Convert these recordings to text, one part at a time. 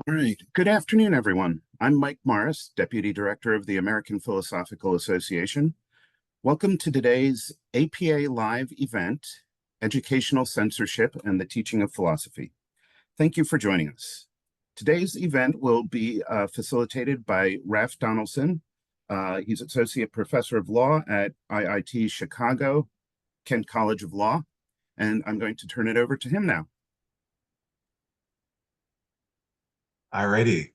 All right. Good afternoon, everyone. I'm Mike Morris, Deputy Director of the American Philosophical Association. Welcome to today's APA Live event, Educational Censorship and the Teaching of Philosophy. Thank you for joining us. Today's event will be facilitated by Raf Donaldson. He's Associate Professor of Law at IIT Chicago, Kent College of Law, and I'm going to turn it over to him now. Alrighty,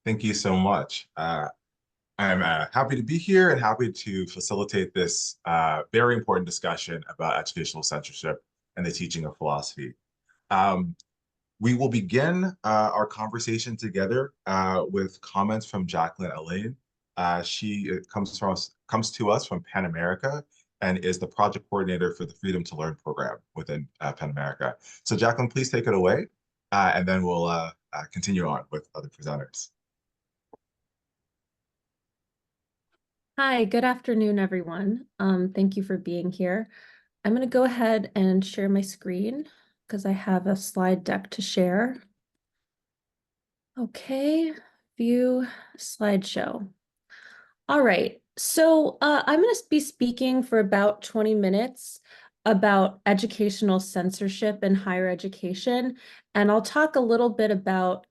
thank you so much. I'm happy to be here and happy to facilitate this very important discussion about educational censorship and the teaching of philosophy. Um, we will begin our conversation together with comments from Jacqueline Allain. She comes to us from Pan America and is the project coordinator for the Freedom to Learn program within Pan America. So Jacqueline, please take it away, and then we'll continue on with other presenters. Hi, good afternoon, everyone. Thank you for being here. I'm going to go ahead and share my screen because I have a slide deck to share. Okay, view slideshow. All right, so I'm going to be speaking for about 20 minutes about educational censorship in higher education, and I'll talk a little bit about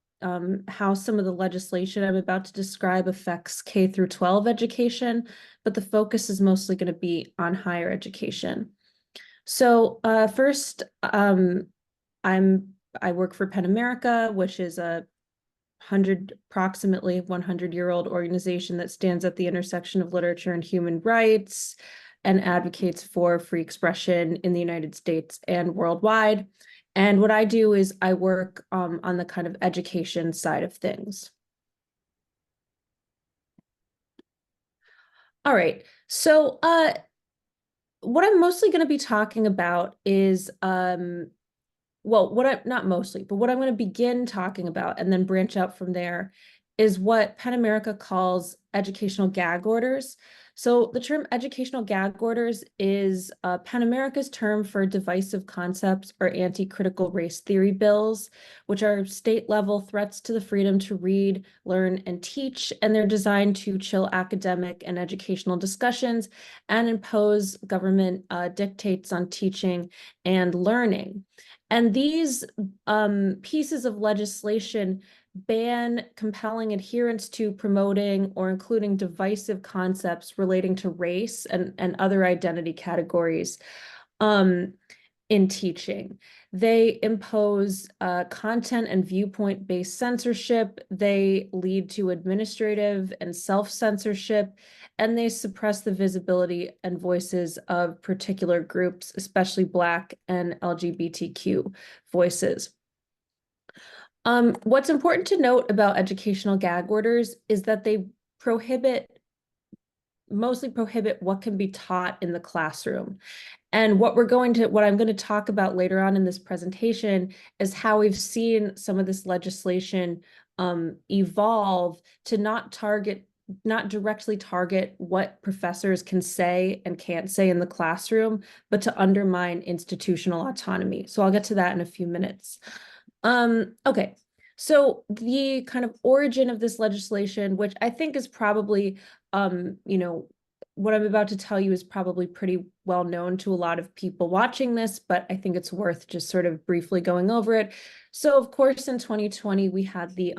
how some of the legislation I'm about to describe affects K through 12 education, but the focus is mostly going to be on higher education. So first, I work for PEN America, which is a approximately 100-year-old organization that stands at the intersection of literature and human rights and advocates for free expression in the United States and worldwide. And what I do is I work on the kind of education side of things. All right, so what I'm mostly going to be talking about is, not mostly, but what I'm going to begin talking about and then branch out from there is what PEN America calls educational gag orders. So the term educational gag orders is PEN America's term for divisive concepts or anti-critical race theory bills, which are state-level threats to the freedom to read, learn, and teach, and they're designed to chill academic and educational discussions and impose government dictates on teaching and learning. And these pieces of legislation ban compelling adherence to promoting or including divisive concepts relating to race and other identity categories in teaching. They impose content and viewpoint-based censorship. They lead to administrative and self-censorship, and they suppress the visibility and voices of particular groups, especially Black and LGBTQ voices. What's important to note about educational gag orders is that they mostly prohibit what can be taught in the classroom. And what I'm going to talk about later on in this presentation is how we've seen some of this legislation evolve to not directly target what professors can say and can't say in the classroom, but to undermine institutional autonomy. So I'll get to that in a few minutes. Okay, so the kind of origin of this legislation, which I think is probably, what I'm about to tell you is probably pretty well known to a lot of people watching this, but I think it's worth just sort of briefly going over it. So of course, in 2020, we had the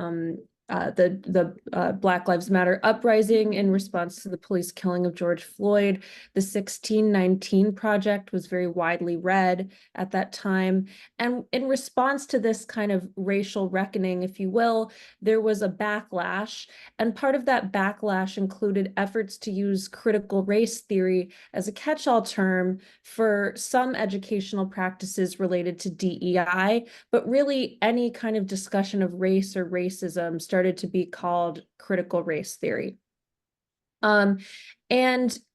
Black Lives Matter uprising in response to the police killing of George Floyd. The 1619 Project was very widely read at that time. And in response to this kind of racial reckoning, if you will, there was a backlash. And part of that backlash included efforts to use critical race theory as a catch-all term for some educational practices related to DEI, but really any kind of discussion of race or racism started to be called critical race theory. The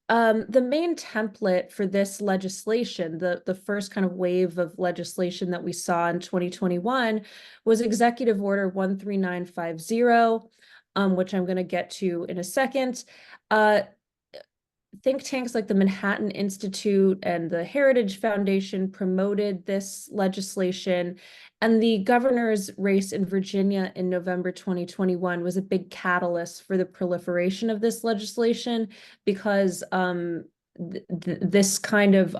main template for this legislation, the first kind of wave of legislation that we saw in 2021 was Executive Order 13950, which I'm going to get to in a second. think tanks like the Manhattan Institute and the Heritage Foundation promoted this legislation. And the governor's race in Virginia in November 2021 was a big catalyst for the proliferation of this legislation, because this kind of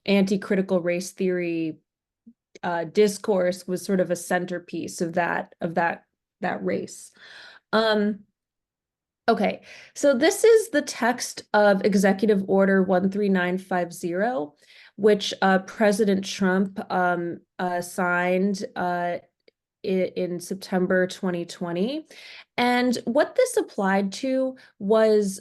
anti-critical race theory discourse was sort of a centerpiece of that race. Okay, so this is the text of Executive Order 13950, which President Trump signed in September 2020. And what this applied to was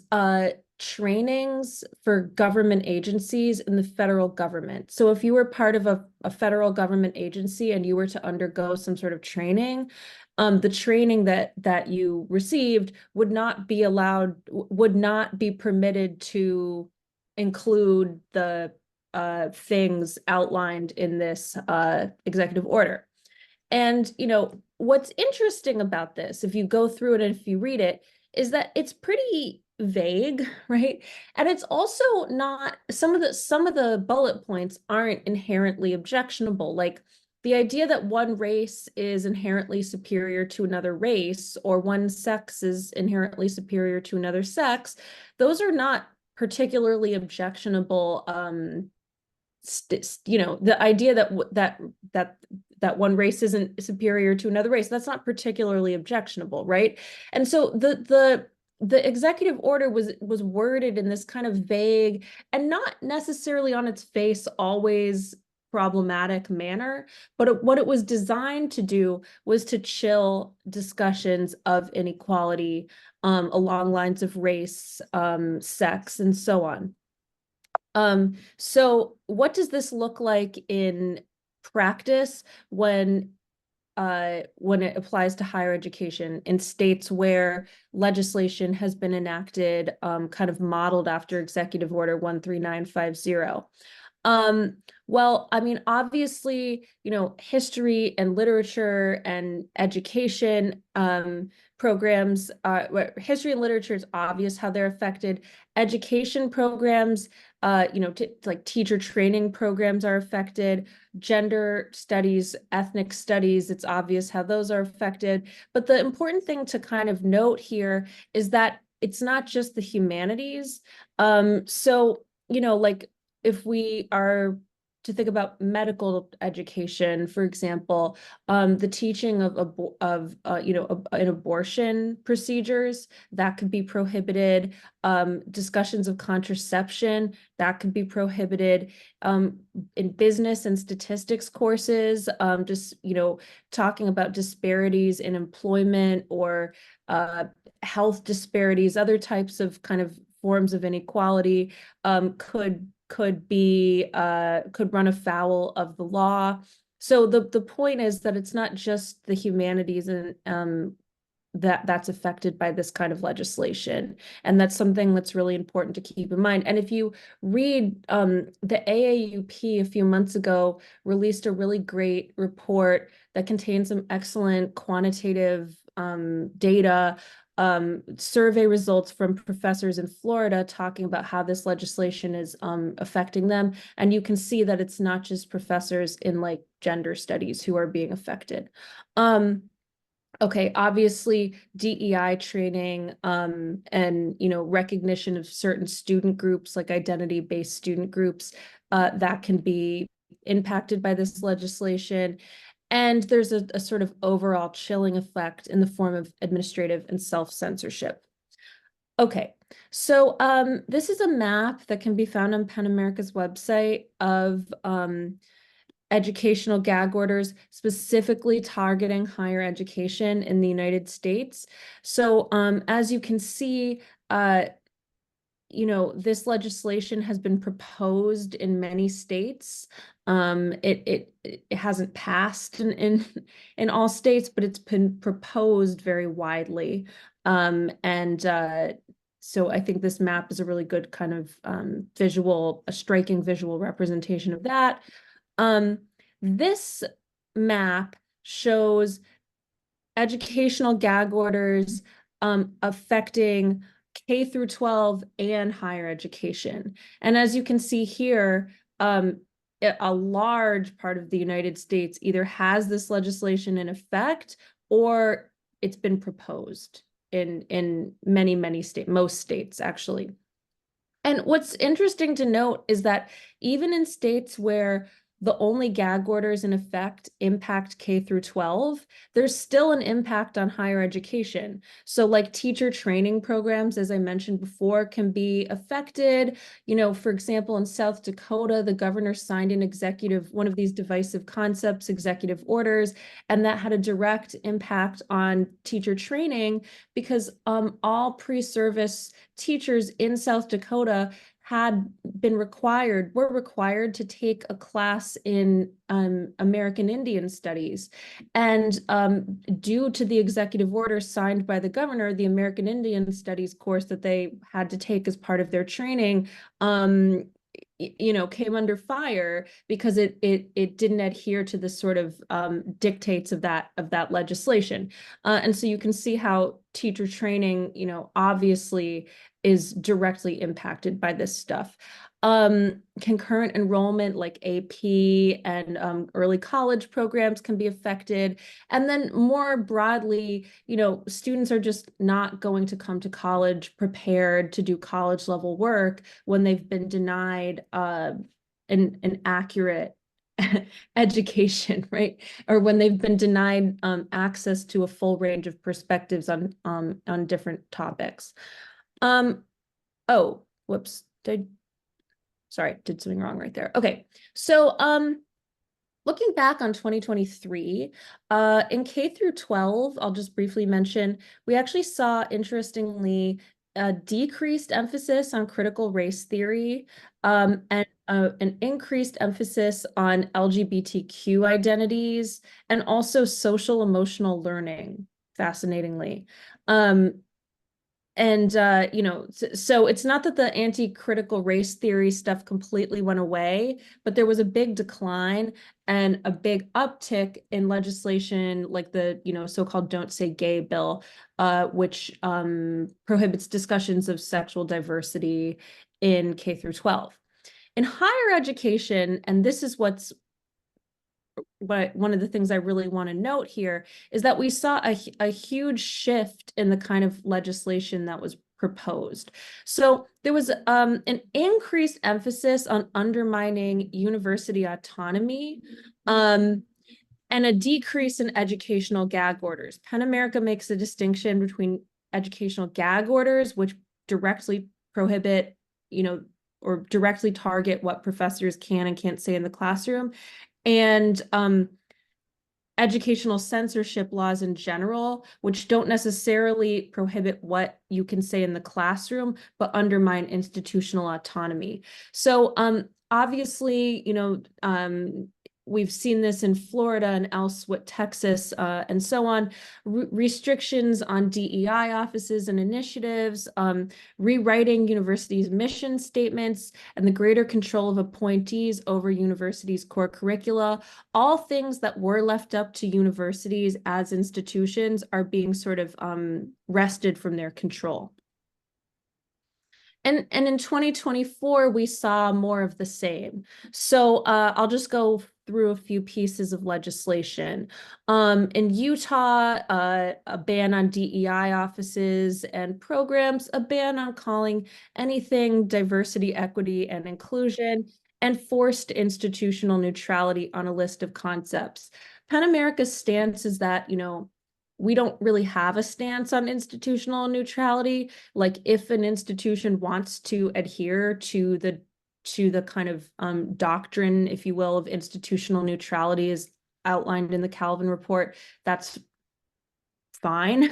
trainings for government agencies in the federal government. So if you were part of a federal government agency and you were to undergo some sort of training, the training that you received would not be permitted to include the things outlined in this executive order. And, what's interesting about this, if you go through it and if you read it, is that it's pretty vague, right? And it's also not, some of the bullet points aren't inherently objectionable. Like, the idea that one race is inherently superior to another race, or one sex is inherently superior to another sex, those are not particularly objectionable. The idea that one race isn't superior to another race, that's not particularly objectionable, right? And so the executive order was worded in this kind of vague and not necessarily on its face always problematic manner, but what it was designed to do was to chill discussions of inequality along lines of race, sex, and so on. So what does this look like in practice when it applies to higher education in states where legislation has been enacted, kind of modeled after Executive Order 13950? Well, I mean, obviously, history and literature and education programs, history and literature is obvious how they're affected. Education programs, like teacher training programs are affected. Gender studies, ethnic studies, it's obvious how those are affected. But the important thing to kind of note here is that it's not just the humanities. So, like, if we are to think about medical education, for example, the teaching of in abortion procedures, that could be prohibited. Discussions of contraception, that could be prohibited. In business and statistics courses, just talking about disparities in employment or health disparities, other types of kind of forms of inequality could run afoul of the law. So the point is that it's not just the humanities and that's affected by this kind of legislation. And that's something that's really important to keep in mind. And if you read, the AAUP a few months ago released a really great report that contains some excellent quantitative data, survey results from professors in Florida talking about how this legislation is affecting them. And you can see that it's not just professors in like gender studies who are being affected. Okay, obviously DEI training and recognition of certain student groups, like identity-based student groups, that can be impacted by this legislation. And there's a sort of overall chilling effect in the form of administrative and self-censorship. Okay, so this is a map that can be found on PEN America's website of educational gag orders specifically targeting higher education in the United States. So as you can see, this legislation has been proposed in many states. It hasn't passed in all states, but it's been proposed very widely. So I think this map is a really good kind of a striking visual representation of that. This map shows educational gag orders affecting K through 12 and higher education. And as you can see here, a large part of the United States either has this legislation in effect or it's been proposed in many states, most states actually. And what's interesting to note is that even in states where the only gag orders in effect impact K through 12, there's still an impact on higher education. So like teacher training programs, as I mentioned before, can be affected. You know, for example, in South Dakota, the governor signed an one of these divisive concepts, executive orders, and that had a direct impact on teacher training because all pre-service teachers in South Dakota were required to take a class in American Indian Studies. And due to the executive order signed by the governor, the American Indian Studies course that they had to take as part of their training, you know, came under fire because it didn't adhere to the sort of dictates of that legislation. And so you can see how teacher training, you know, obviously is directly impacted by this stuff. Concurrent enrollment like AP and early college programs can be affected. And then more broadly, you know, students are just not going to come to college prepared to do college level work when they've been denied an accurate education, right? Or when they've been denied access to a full range of perspectives on different topics. Oh, whoops. Sorry, did something wrong right there. Okay. So, looking back on 2023, in K through 12, I'll just briefly mention, we actually saw, interestingly, a decreased emphasis on critical race theory, and an increased emphasis on LGBTQ identities, and also social emotional learning, fascinatingly. And, you know, so it's not that the anti-critical race theory stuff completely went away, but there was a big decline and a big uptick in legislation like the, you know, so-called Don't Say Gay bill, which prohibits discussions of sexual diversity in K through 12. In higher education, and this is one of the things I really want to note here is that we saw a huge shift in the kind of legislation that was proposed. So there was an increased emphasis on undermining university autonomy and a decrease in educational gag orders. PEN America makes a distinction between educational gag orders, which directly prohibit, you know, or directly target what professors can and can't say in the classroom, and educational censorship laws in general, which don't necessarily prohibit what you can say in the classroom, but undermine institutional autonomy. So obviously, you know, we've seen this in Florida and elsewhere, Texas, and so on. Restrictions on DEI offices and initiatives, rewriting universities' mission statements, and the greater control of appointees over universities' core curricula. All things that were left up to universities as institutions are being sort of wrested from their control. And in 2024, we saw more of the same. So I'll just go through a few pieces of legislation. In Utah, a ban on DEI offices and programs, a ban on calling anything diversity, equity, and inclusion, and forced institutional neutrality on a list of concepts. PEN America's stance is that, you know, we don't really have a stance on institutional neutrality. Like if an institution wants to adhere to the kind of doctrine, if you will, of institutional neutrality as outlined in the Calvin report, that's fine.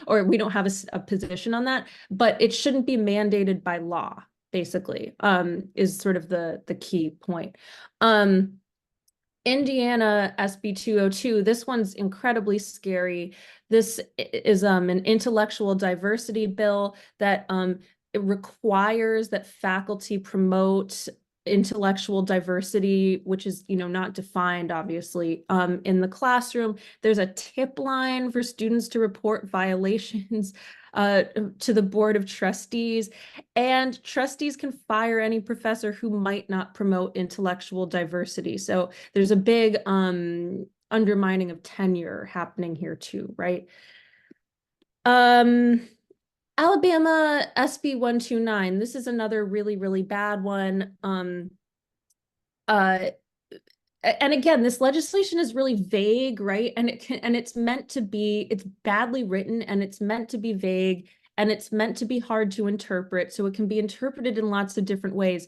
Or we don't have a position on that, but it shouldn't be mandated by law, basically, is sort of the key point. Indiana SB 202, this one's incredibly scary. This is an intellectual diversity bill that it requires that faculty promote intellectual diversity, which is, not defined, obviously, in the classroom. There's a tip line for students to report violations to the Board of Trustees, and trustees can fire any professor who might not promote intellectual diversity. So there's a big undermining of tenure happening here too, right? Alabama SB 129. This is another really, really bad one. And again, this legislation is really vague, right? And it's meant to be, it's badly written, and it's meant to be vague, and it's meant to be hard to interpret. So it can be interpreted in lots of different ways.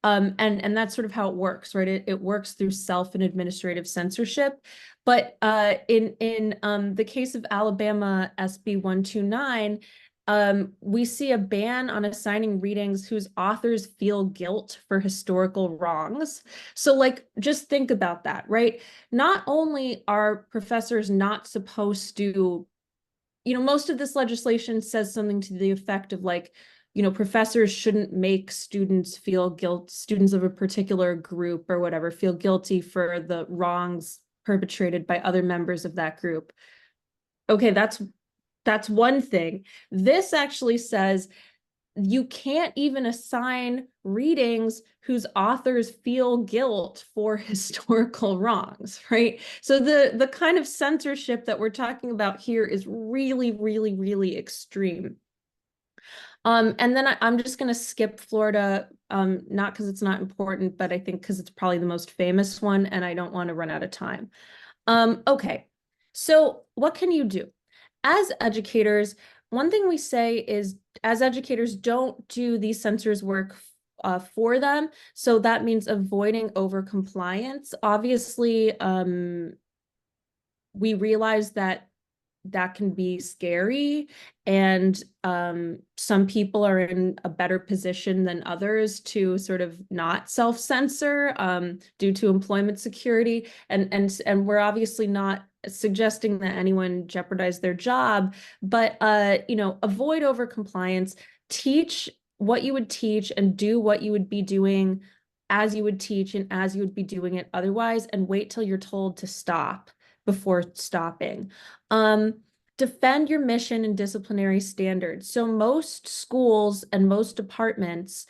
And that's sort of how it works, right? It works through self and administrative censorship. But in the case of Alabama SB 129, we see a ban on assigning readings whose authors feel guilt for historical wrongs. So like, just think about that, right? Not only are professors not supposed to, most of this legislation says something to the effect of like, professors shouldn't make students of a particular group or whatever, feel guilty for the wrongs perpetrated by other members of that group. Okay, that's one thing. This actually says you can't even assign readings whose authors feel guilt for historical wrongs, right? So the kind of censorship that we're talking about here is really, really, really extreme. And then I'm just going to skip Florida, not because it's not important, but I think because it's probably the most famous one, and I don't want to run out of time. Okay, so what can you do? As educators, one thing we say is, as educators, don't do these censors work for them. So that means avoiding overcompliance. Obviously, we realize that can be scary, and some people are in a better position than others to sort of not self-censor due to employment security, and we're obviously not suggesting that anyone jeopardize their job, but avoid overcompliance, teach what you would teach, and do what you would be doing as you would teach and as you would be doing it otherwise, and wait till you're told to stop before stopping. Defend your mission and disciplinary standards. So most schools and most departments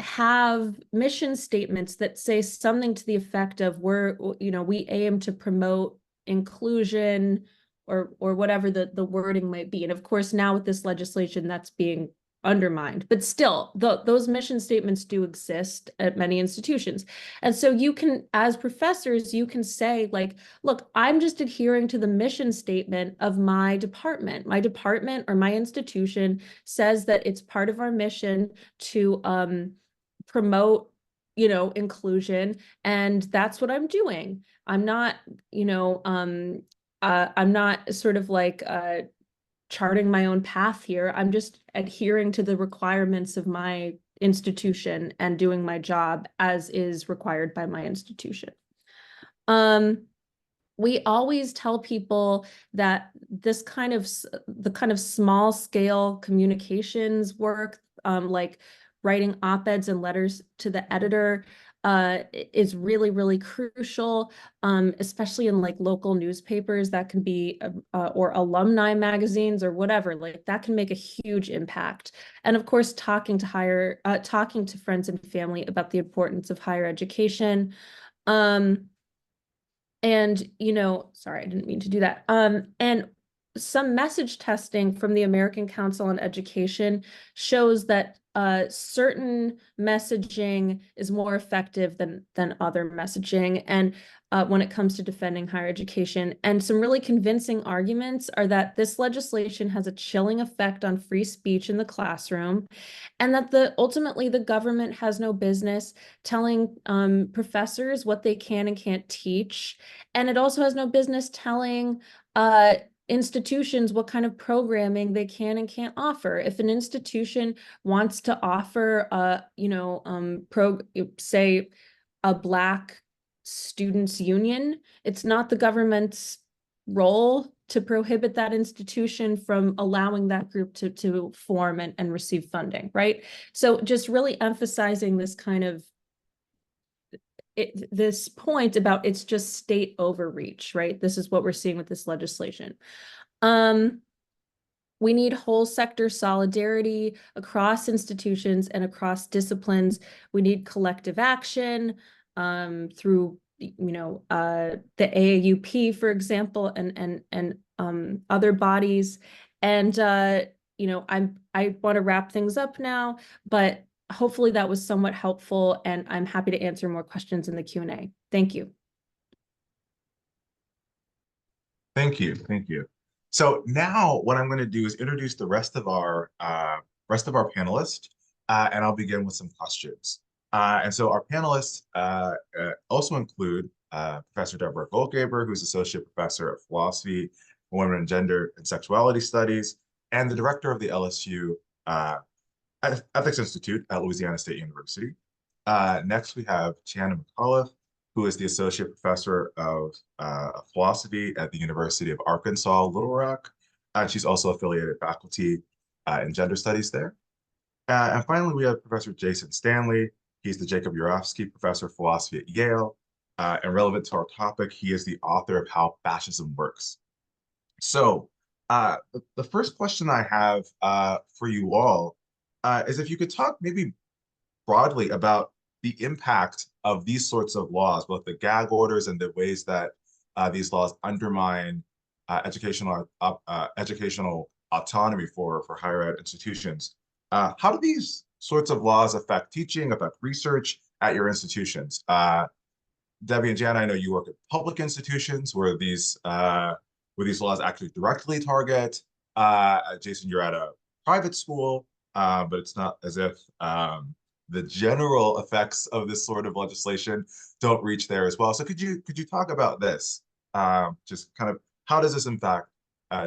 have mission statements that say something to the effect of we aim to promote inclusion, or whatever the wording might be. And of course, now with this legislation, that's being undermined, but still those mission statements do exist at many institutions. And so you can, as professors, you can say like, look, I'm just adhering to the mission statement of my department. My department or my institution says that it's part of our mission to promote inclusion, and that's what I'm doing. I'm not I'm not sort of like charting my own path here. I'm just adhering to the requirements of my institution and doing my job as is required by my institution. We always tell people that the kind of small scale communications work, like writing op-eds and letters to the editor, is really, really crucial, especially in like local newspapers. That can be, or alumni magazines or whatever, like that can make a huge impact. And of course, talking to friends and family about the importance of higher education. And, sorry, I didn't mean to do that. And some message testing from the American Council on Education shows that certain messaging is more effective than other messaging, and when it comes to defending higher education. And some really convincing arguments are that this legislation has a chilling effect on free speech in the classroom, and that ultimately the government has no business telling professors what they can and can't teach, and it also has no business telling institutions what kind of programming they can and can't offer. If an institution wants to offer say a Black students union, it's not the government's role to prohibit that institution from allowing that group to form and receive funding, right? So just really emphasizing this kind of this point about it's just state overreach, right? This is what we're seeing with this legislation. We need whole sector solidarity across institutions and across disciplines. We need collective action through, the AAUP, for example, and other bodies. And I want to wrap things up now, but hopefully that was somewhat helpful, and I'm happy to answer more questions in the Q&A. Thank you. Thank you. Thank you. So now what I'm going to do is introduce the rest of our panelists, and I'll begin with some questions. And so our panelists also include Professor Deborah Goldgaber, who's Associate Professor of Philosophy, Women and Gender and Sexuality Studies, and the Director of the LSU Ethics Institute at Louisiana State University. Next, we have Jana McAuliffe, who is the Associate Professor of Philosophy at the University of Arkansas, Little Rock. She's also affiliated faculty in gender studies there. And finally, we have Professor Jason Stanley. He's the Jacob Urofsky Professor of Philosophy at Yale. And relevant to our topic, he is the author of How Fascism Works. So the first question I have for you all is if you could talk maybe broadly about the impact of these sorts of laws, both the gag orders and the ways that these laws undermine educational autonomy for higher ed institutions. How do these sorts of laws affect teaching, affect research at your institutions? Debbie and Jana, I know you work at public institutions where these laws actually directly target. Jason, you're at a private school, but it's not as if the general effects of this sort of legislation don't reach there as well. So could you talk about this? Just kind of how does this impact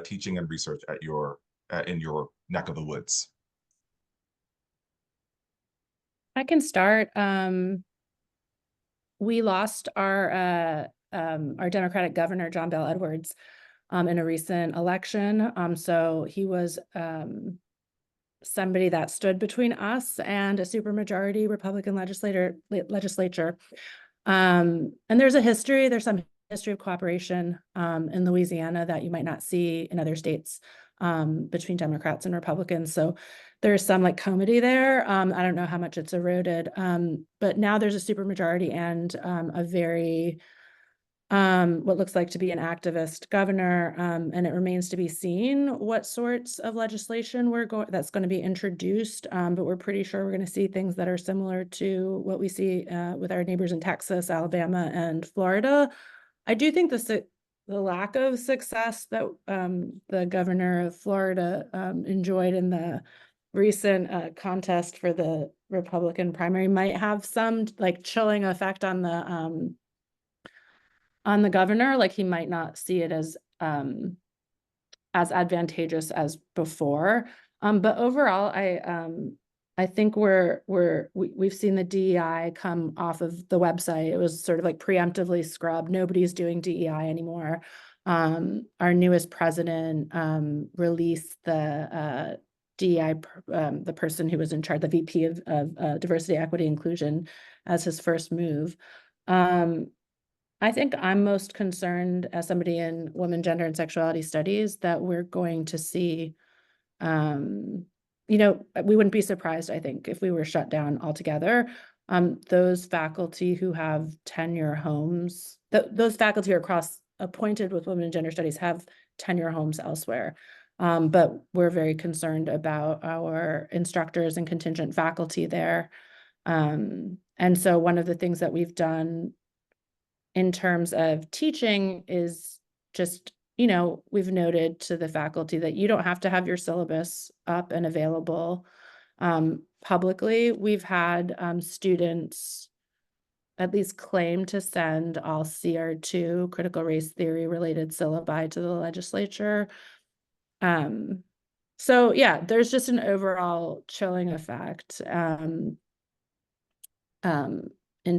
teaching and research at your in your neck of the woods? I can start. We lost our Democratic governor, John Bel Edwards, in a recent election. So he was somebody that stood between us and a supermajority Republican legislature. And there's some history of cooperation in Louisiana that you might not see in other states between Democrats and Republicans. So there's some like comity there. I don't know how much it's eroded, but now there's a supermajority and a very what looks like to be an activist governor, and it remains to be seen what sorts of legislation that's going to be introduced, but we're pretty sure we're going to see things that are similar to what we see with our neighbors in Texas, Alabama, and Florida. I do think the lack of success that the governor of Florida enjoyed in the recent contest for the Republican primary might have some like chilling effect on the governor. Like he might not see it as advantageous as before. But overall, I think we've seen the DEI come off of the website. It was sort of like preemptively scrubbed. Nobody's doing DEI anymore. Our newest president released the DEI, the person who was in charge, the VP of Diversity, Equity, Inclusion, as his first move. I think I'm most concerned as somebody in women, gender, and sexuality studies that we're going to see, we wouldn't be surprised, I think, if we were shut down altogether. Those faculty who have tenure homes, those faculty who are appointed with women and gender studies have tenure homes elsewhere. But we're very concerned about our instructors and contingent faculty there. And so one of the things that we've done in terms of teaching is just, we've noted to the faculty that you don't have to have your syllabus up and available publicly. We've had students at least claim to send all CR2 critical race theory related syllabi to the legislature. So yeah, there's just an overall chilling effect in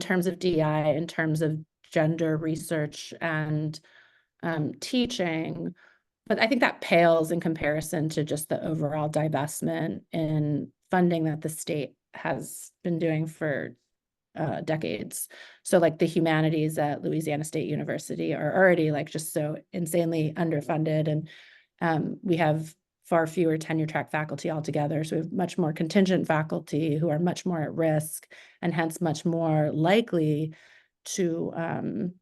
terms of DEI, in terms of gender research and teaching. But I think that pales in comparison to just the overall divestment in funding that the state has been doing for decades. So like the humanities at Louisiana State University are already like just so insanely underfunded, and we have far fewer tenure track faculty altogether. So we have much more contingent faculty who are much more at risk and hence much more likely to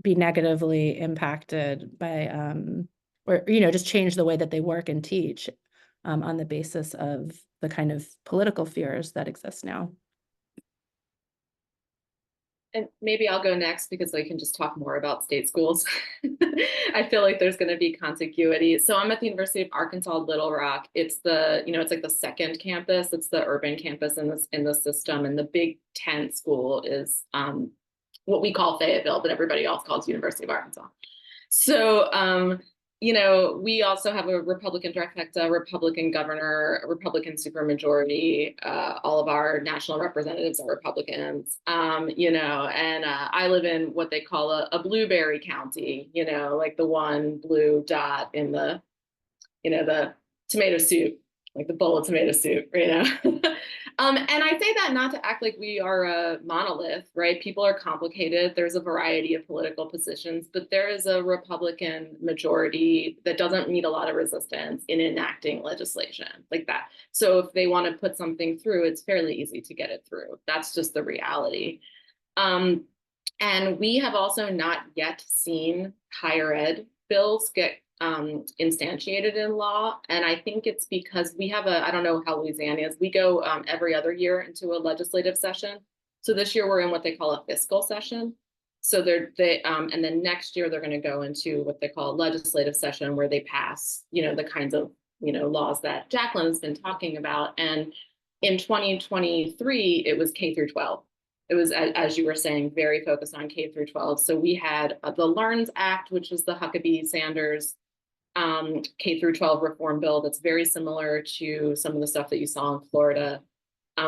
be negatively impacted by or just change the way that they work and teach on the basis of the kind of political fears that exist now. And maybe I'll go next because I can just talk more about state schools. I feel like there's going to be contiguity. So I'm at the University of Arkansas Little Rock. It's the, it's like the second campus. It's the urban campus in the system. And the big tent school is what we call Fayetteville, but everybody else calls University of Arkansas. So, we also have a Republican trifecta, Republican governor, a Republican supermajority. All of our national representatives are Republicans, and I live in what they call a blueberry county, like the one blue dot in the, the tomato soup, like the bowl of tomato soup, And I say that not to act like we are a monolith, right? People are complicated. There's a variety of political positions, but there is a Republican majority that doesn't meet a lot of resistance in enacting legislation like that. So if they want to put something through, it's fairly easy to get it through. That's just the reality. And we have also not yet seen higher ed bills get instantiated in law. And I think it's because we have I don't know how Louisiana is, we go every other year into a legislative session. So this year we're in what they call a fiscal session. So and then next year they're going to go into what they call a legislative session where they pass, the kinds of, laws that Jacqueline has been talking about. And in 2023, it was K through 12. It was, as you were saying, very focused on K through 12. So we had the LEARNS Act, which was the Huckabee-Sanders K through 12 reform bill that's very similar to some of the stuff that you saw in Florida.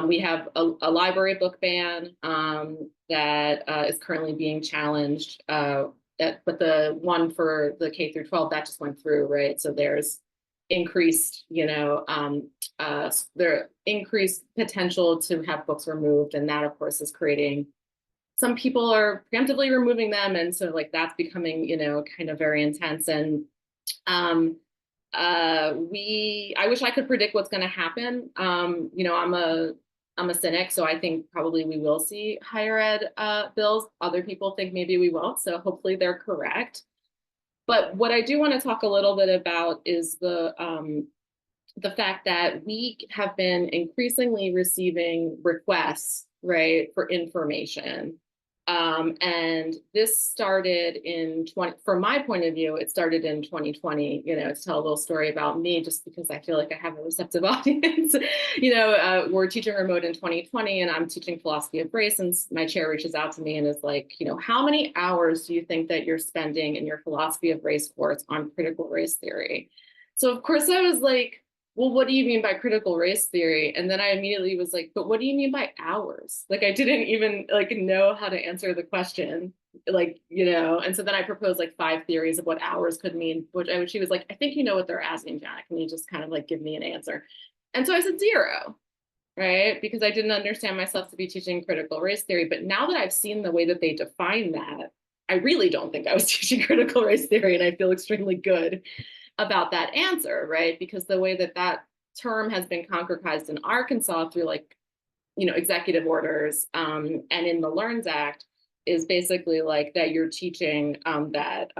We have a library book ban that is currently being challenged, but the one for the K through 12 that just went through, right? So there's increased, there increased potential to have books removed, and that of course is creating. Some people are preemptively removing them, and so like that's becoming, kind of very intense. And I wish I could predict what's going to happen. I'm a cynic, so I think probably we will see higher ed bills. Other people think maybe we won't, so hopefully they're correct. But what I do want to talk a little bit about is the fact that we have been increasingly receiving requests, right, for information. And this started from my point of view, it started in 2020, to tell a little story about me, just because I feel like I have a receptive audience. We're teaching remote in 2020 and I'm teaching philosophy of race, and my chair reaches out to me and is like, how many hours do you think that you're spending in your philosophy of race course on critical race theory? So of course I was like, well, what do you mean by critical race theory? And then I immediately was like, but what do you mean by hours? Like, I didn't even know how to answer the question, and so then I proposed 5 theories of what hours could mean, which she was like, I think you know what they're asking, Jana. Can you just kind of give me an answer? And so I said 0, right? Because I didn't understand myself to be teaching critical race theory. But now that I've seen the way that they define that, I really don't think I was teaching critical race theory, and I feel extremely good about that answer, right? Because the way that term has been concretized in Arkansas through executive orders and in the LEARNS Act is basically that you're teaching that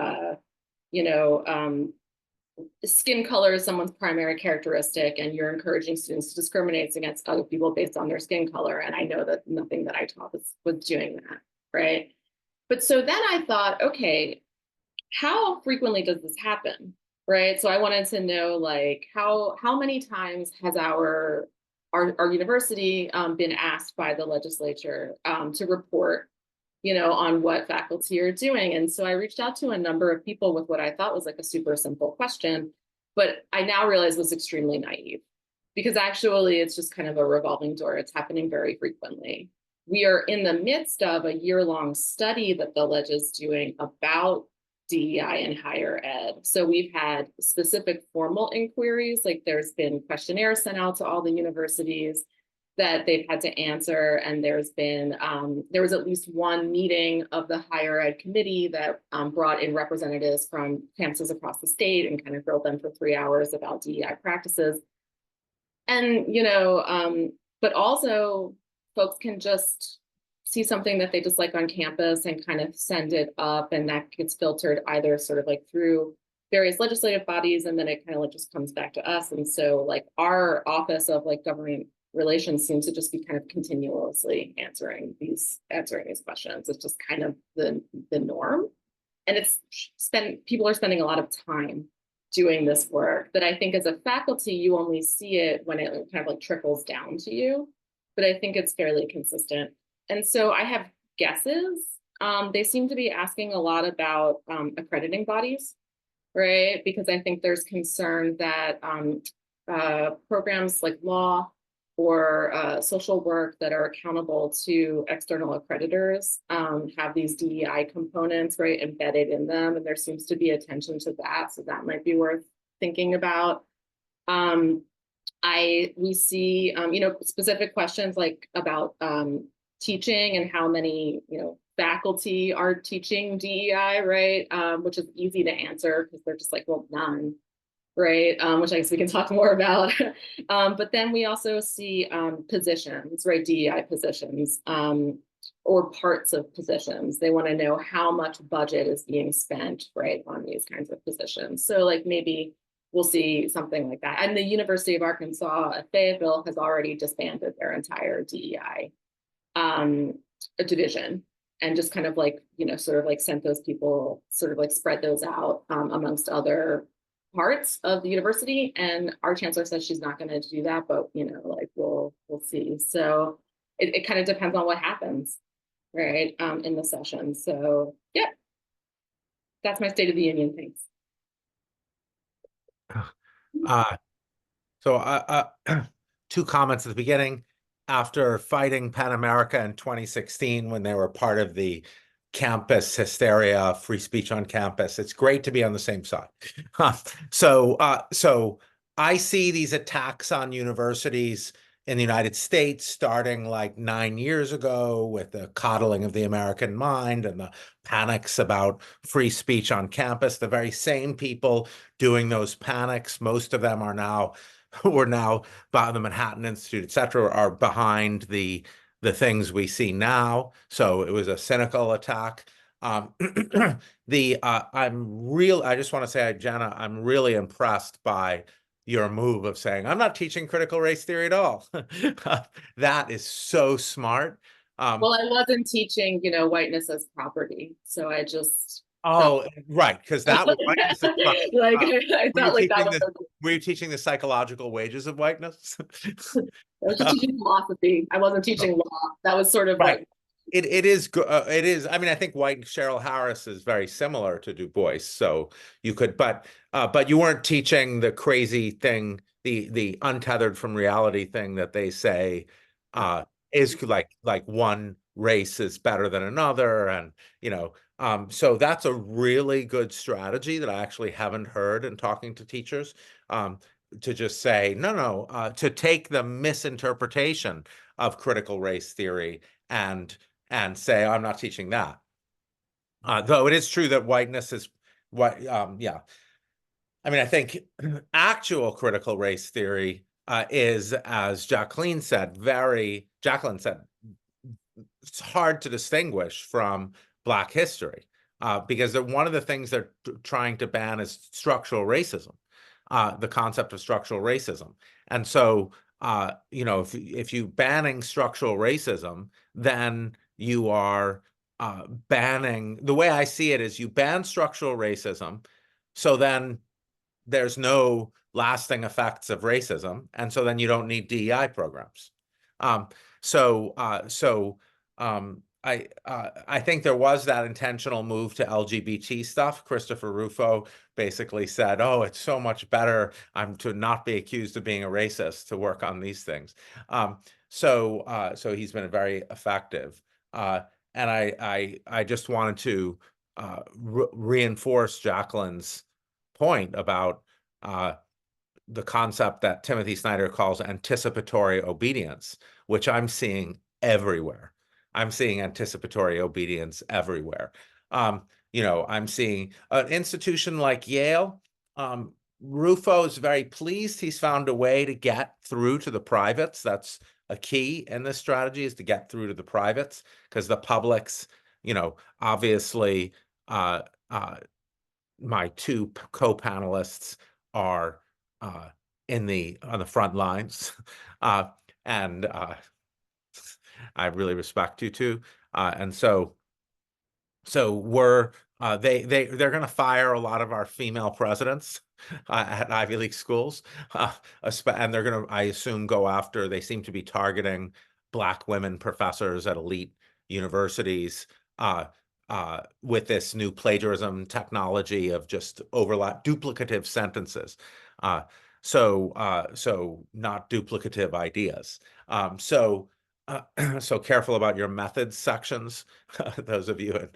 skin color is someone's primary characteristic, and you're encouraging students to discriminate against other people based on their skin color. And I know that nothing that I taught was doing that, right? But so then I thought, okay, how frequently does this happen? Right. So I wanted to know, how many times has our university been asked by the legislature to report, on what faculty are doing. And so I reached out to a number of people with what I thought was a super simple question, but I now realize was extremely naive, because actually it's just kind of a revolving door. It's happening very frequently. We are in the midst of a year-long study that the Ledge is doing about DEI in higher ed. So we've had specific formal inquiries, like there's been questionnaires sent out to all the universities that they've had to answer. And there's been, there was at least one meeting of the higher ed committee that brought in representatives from campuses across the state and kind of grilled them for 3 hours about DEI practices. And, but also folks can just see something that they dislike on campus and kind of send it up, and that gets filtered either sort of like through various legislative bodies, and then it kind of like just comes back to us. And so like our office of like government relations seems to just be kind of continuously answering these questions. It's just kind of the norm. And people are spending a lot of time doing this work that I think as a faculty, you only see it when it kind of like trickles down to you, but I think it's fairly consistent. And so I have guesses. They seem to be asking a lot about accrediting bodies, right? Because I think there's concern that programs like law or social work that are accountable to external accreditors have these DEI components, right, embedded in them. And there seems to be attention to that. So that might be worth thinking about. We see, specific questions like about teaching and how many, faculty are teaching DEI, right? Which is easy to answer because they're just like, well, none, right? Which I guess we can talk more about. But then we also see positions, right? DEI positions or parts of positions. They want to know how much budget is being spent, right, on these kinds of positions. So like maybe we'll see something like that. And the University of Arkansas at Fayetteville has already disbanded their entire DEI division, and just kind of like, sort of like sent those people, sort of like spread those out amongst other parts of the university. And our chancellor says she's not going to do that, but like we'll see. So it kind of depends on what happens, right, in the session. So yeah, that's my State of the Union. Thanks. Two comments at the beginning. After fighting Pan America in 2016, when they were part of the campus hysteria, free speech on campus, it's great to be on the same side. So I see these attacks on universities in the United States starting like 9 years ago with the coddling of the American mind and the panics about free speech on campus. The very same people doing those panics, most of them are now by the Manhattan Institute, et cetera, are behind the things we see now. So it was a cynical attack. I just want to say, Jana, I'm really impressed by your move of saying, I'm not teaching critical race theory at all. That is so smart. Well, I wasn't teaching, whiteness as property. So I just... Oh, right, because that was whiteness. Like, I felt like that was... Were you teaching the psychological wages of whiteness? I was just teaching philosophy. I wasn't teaching law. That was sort of right. like... It is. I mean, I think White and Cheryl Harris is very similar to Du Bois. So you could, but you weren't teaching the crazy thing, the untethered from reality thing that they say is like one race is better than another, and so that's a really good strategy that I actually haven't heard in talking to teachers. To just say no, to take the misinterpretation of critical race theory and say, I'm not teaching that. Though it is true that whiteness is yeah. I mean, I think actual critical race theory is, as Jacqueline said, it's hard to distinguish from Black history because one of the things they're trying to ban is structural racism, the concept of structural racism. And so, if you banning structural racism, then you are banning, the way I see it is you ban structural racism, so then there's no lasting effects of racism, and so then you don't need DEI programs. I think there was that intentional move to LGBT stuff. Christopher Rufo basically said, "Oh, it's so much better to not be accused of being a racist to work on these things." So he's been very effective. And I just wanted to reinforce Jacqueline's point about the concept that Timothy Snyder calls anticipatory obedience, which I'm seeing everywhere. I'm seeing anticipatory obedience everywhere. I'm seeing an institution like Yale. Rufo is very pleased he's found a way to get through to the privates. That's a key in this strategy, is to get through to the privates, because the publics, obviously, my two co-panelists are on the front lines, and I really respect you two, and so we're they're going to fire a lot of our female presidents at Ivy League schools, and they're going to, I assume, go after. They seem to be targeting Black women professors at elite universities with this new plagiarism technology of just overlap, duplicative sentences. So not duplicative ideas. So careful about your methods sections, those of you.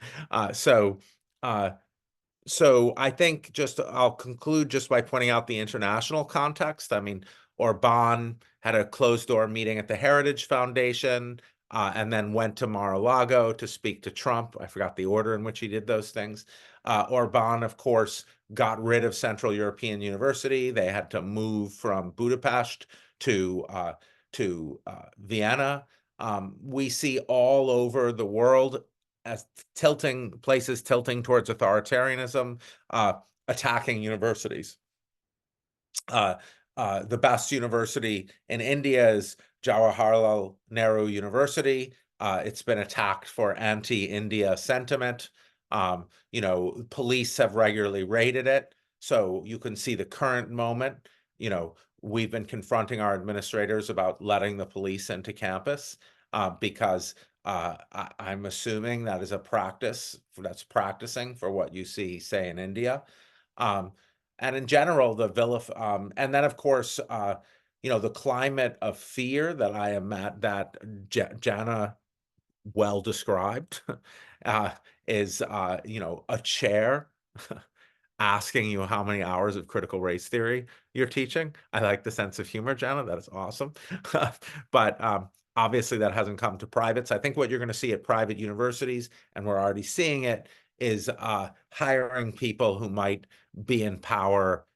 So I think I'll conclude just by pointing out the international context. I mean, Orban had a closed door meeting at the Heritage Foundation, and then went to Mar-a-Lago to speak to Trump. I forgot the order in which he did those things. Orban, of course, got rid of Central European University. They had to move from Budapest to Vienna. We see all over the world as places tilting towards authoritarianism, attacking universities. The best university in India is Jawaharlal Nehru University. It's been attacked for anti-India sentiment. Police have regularly raided it. So you can see the current moment. We've been confronting our administrators about letting the police into campus, because I'm assuming that is a practice that's practicing for what you see, say, in India. And in general, and then, of course, the climate of fear that I am at, that Jana well described, is, a chair asking you how many hours of critical race theory you're teaching. I like the sense of humor, Jana. That is awesome. But obviously that hasn't come to privates. I think what you're going to see at private universities, and we're already seeing it, is hiring people who might be in power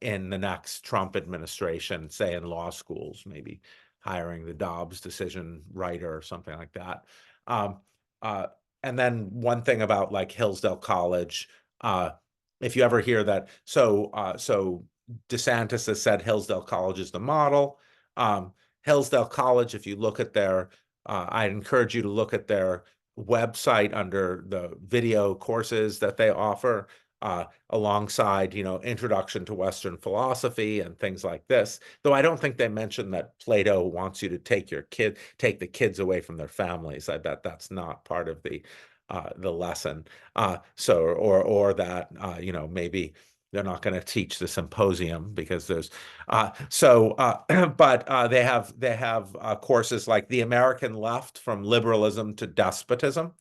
in the next Trump administration, say in law schools, maybe hiring the Dobbs decision writer or something like that. And then one thing about like Hillsdale College, if you ever hear that, so DeSantis has said Hillsdale College is the model. Hillsdale College, if you look at their, I'd encourage you to look at their website under the video courses that they offer, alongside, Introduction to Western Philosophy and things like this. Though I don't think they mentioned that Plato wants you to take the kids away from their families. I bet that's not part of the lesson. Or that, maybe they're not going to teach the symposium because there's but they have courses like The American Left, From Liberalism to Despotism.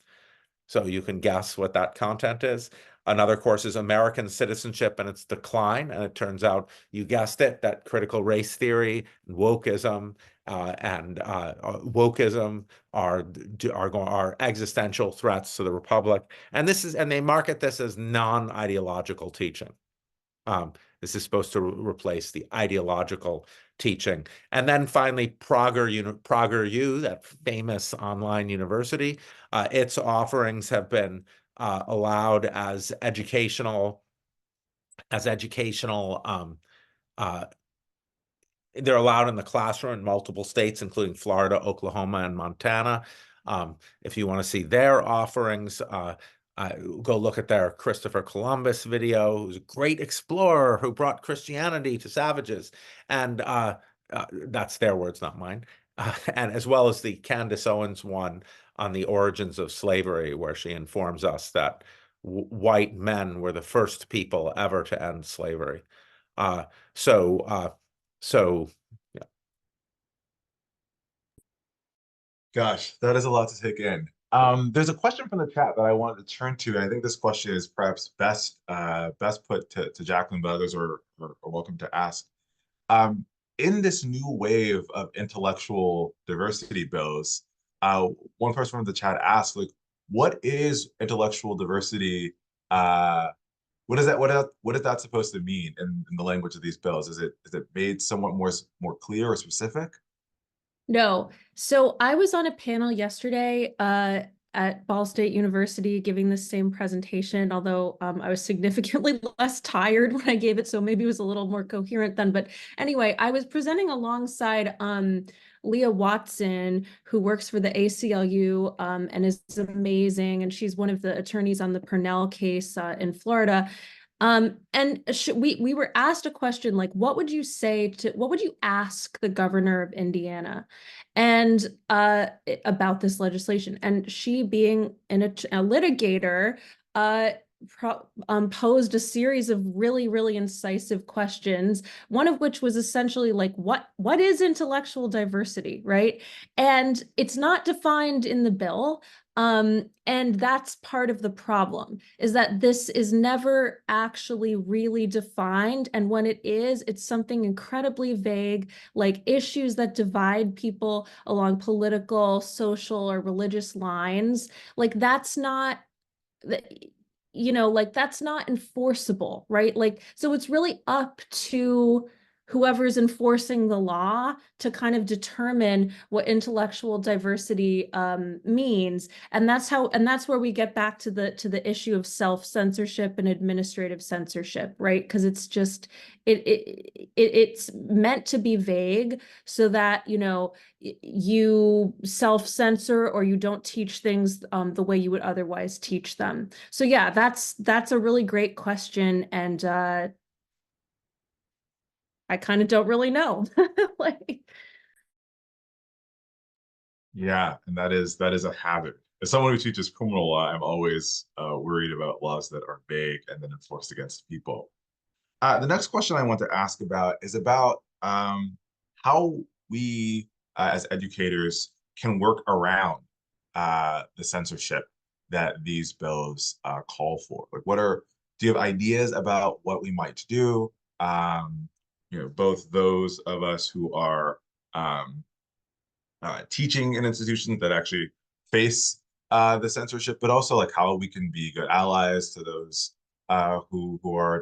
So you can guess what that content is. Another course is American Citizenship and Its Decline. And it turns out, you guessed it, that critical race theory, wokeism, are existential threats to the republic. And they market this as non-ideological teaching. This is supposed to replace the ideological teaching. And then finally, PragerU, that famous online university, its offerings have been allowed as educational. They're allowed in the classroom in multiple states, including Florida, Oklahoma, and Montana. If you want to see their offerings, go look at their Christopher Columbus video, who's a great explorer who brought Christianity to savages. And that's their words, not mine. And as well as the Candace Owens one on the origins of slavery, where she informs us that white men were the first people ever to end slavery. So yeah. Gosh, that is a lot to take in. There's a question from the chat that I wanted to turn to, and I think this question is perhaps best put to Jacqueline, but others are welcome to ask. In this new wave of intellectual diversity bills, one person from the chat asked, like, what is intellectual diversity? What is that supposed to mean in the language of these bills? Is it made somewhat more clear or specific? No. So I was on a panel yesterday at Ball State University giving the same presentation, although I was significantly less tired when I gave it, so maybe it was a little more coherent then. But anyway, I was presenting alongside Leah Watson, who works for the ACLU and is amazing, and she's one of the attorneys on the Purnell case in Florida. And we were asked a question like, what would you ask the governor of Indiana and about this legislation? And she, being a litigator, posed a series of really incisive questions, one of which was essentially like, what is intellectual diversity, right? And it's not defined in the bill. And that's part of the problem, is that this is never actually really defined. And when it is, it's something incredibly vague, like issues that divide people along political, social, or religious lines. Like that's not, like that's not enforceable, right? Like, so it's really up to whoever's enforcing the law to kind of determine what intellectual diversity means. And that's where we get back to the issue of self-censorship and administrative censorship, right? Because it's just, it's meant to be vague so that, you self-censor or you don't teach things the way you would otherwise teach them. So yeah, that's a really great question. And I kind of don't really know. Yeah, and that is a habit. As someone who teaches criminal law, I'm always worried about laws that are vague and then enforced against people. The next question I want to ask about is about how we as educators can work around the censorship that these bills call for. Like, do you have ideas about what we might do? Both those of us who are teaching in institutions that actually face the censorship, but also like how we can be good allies to those who are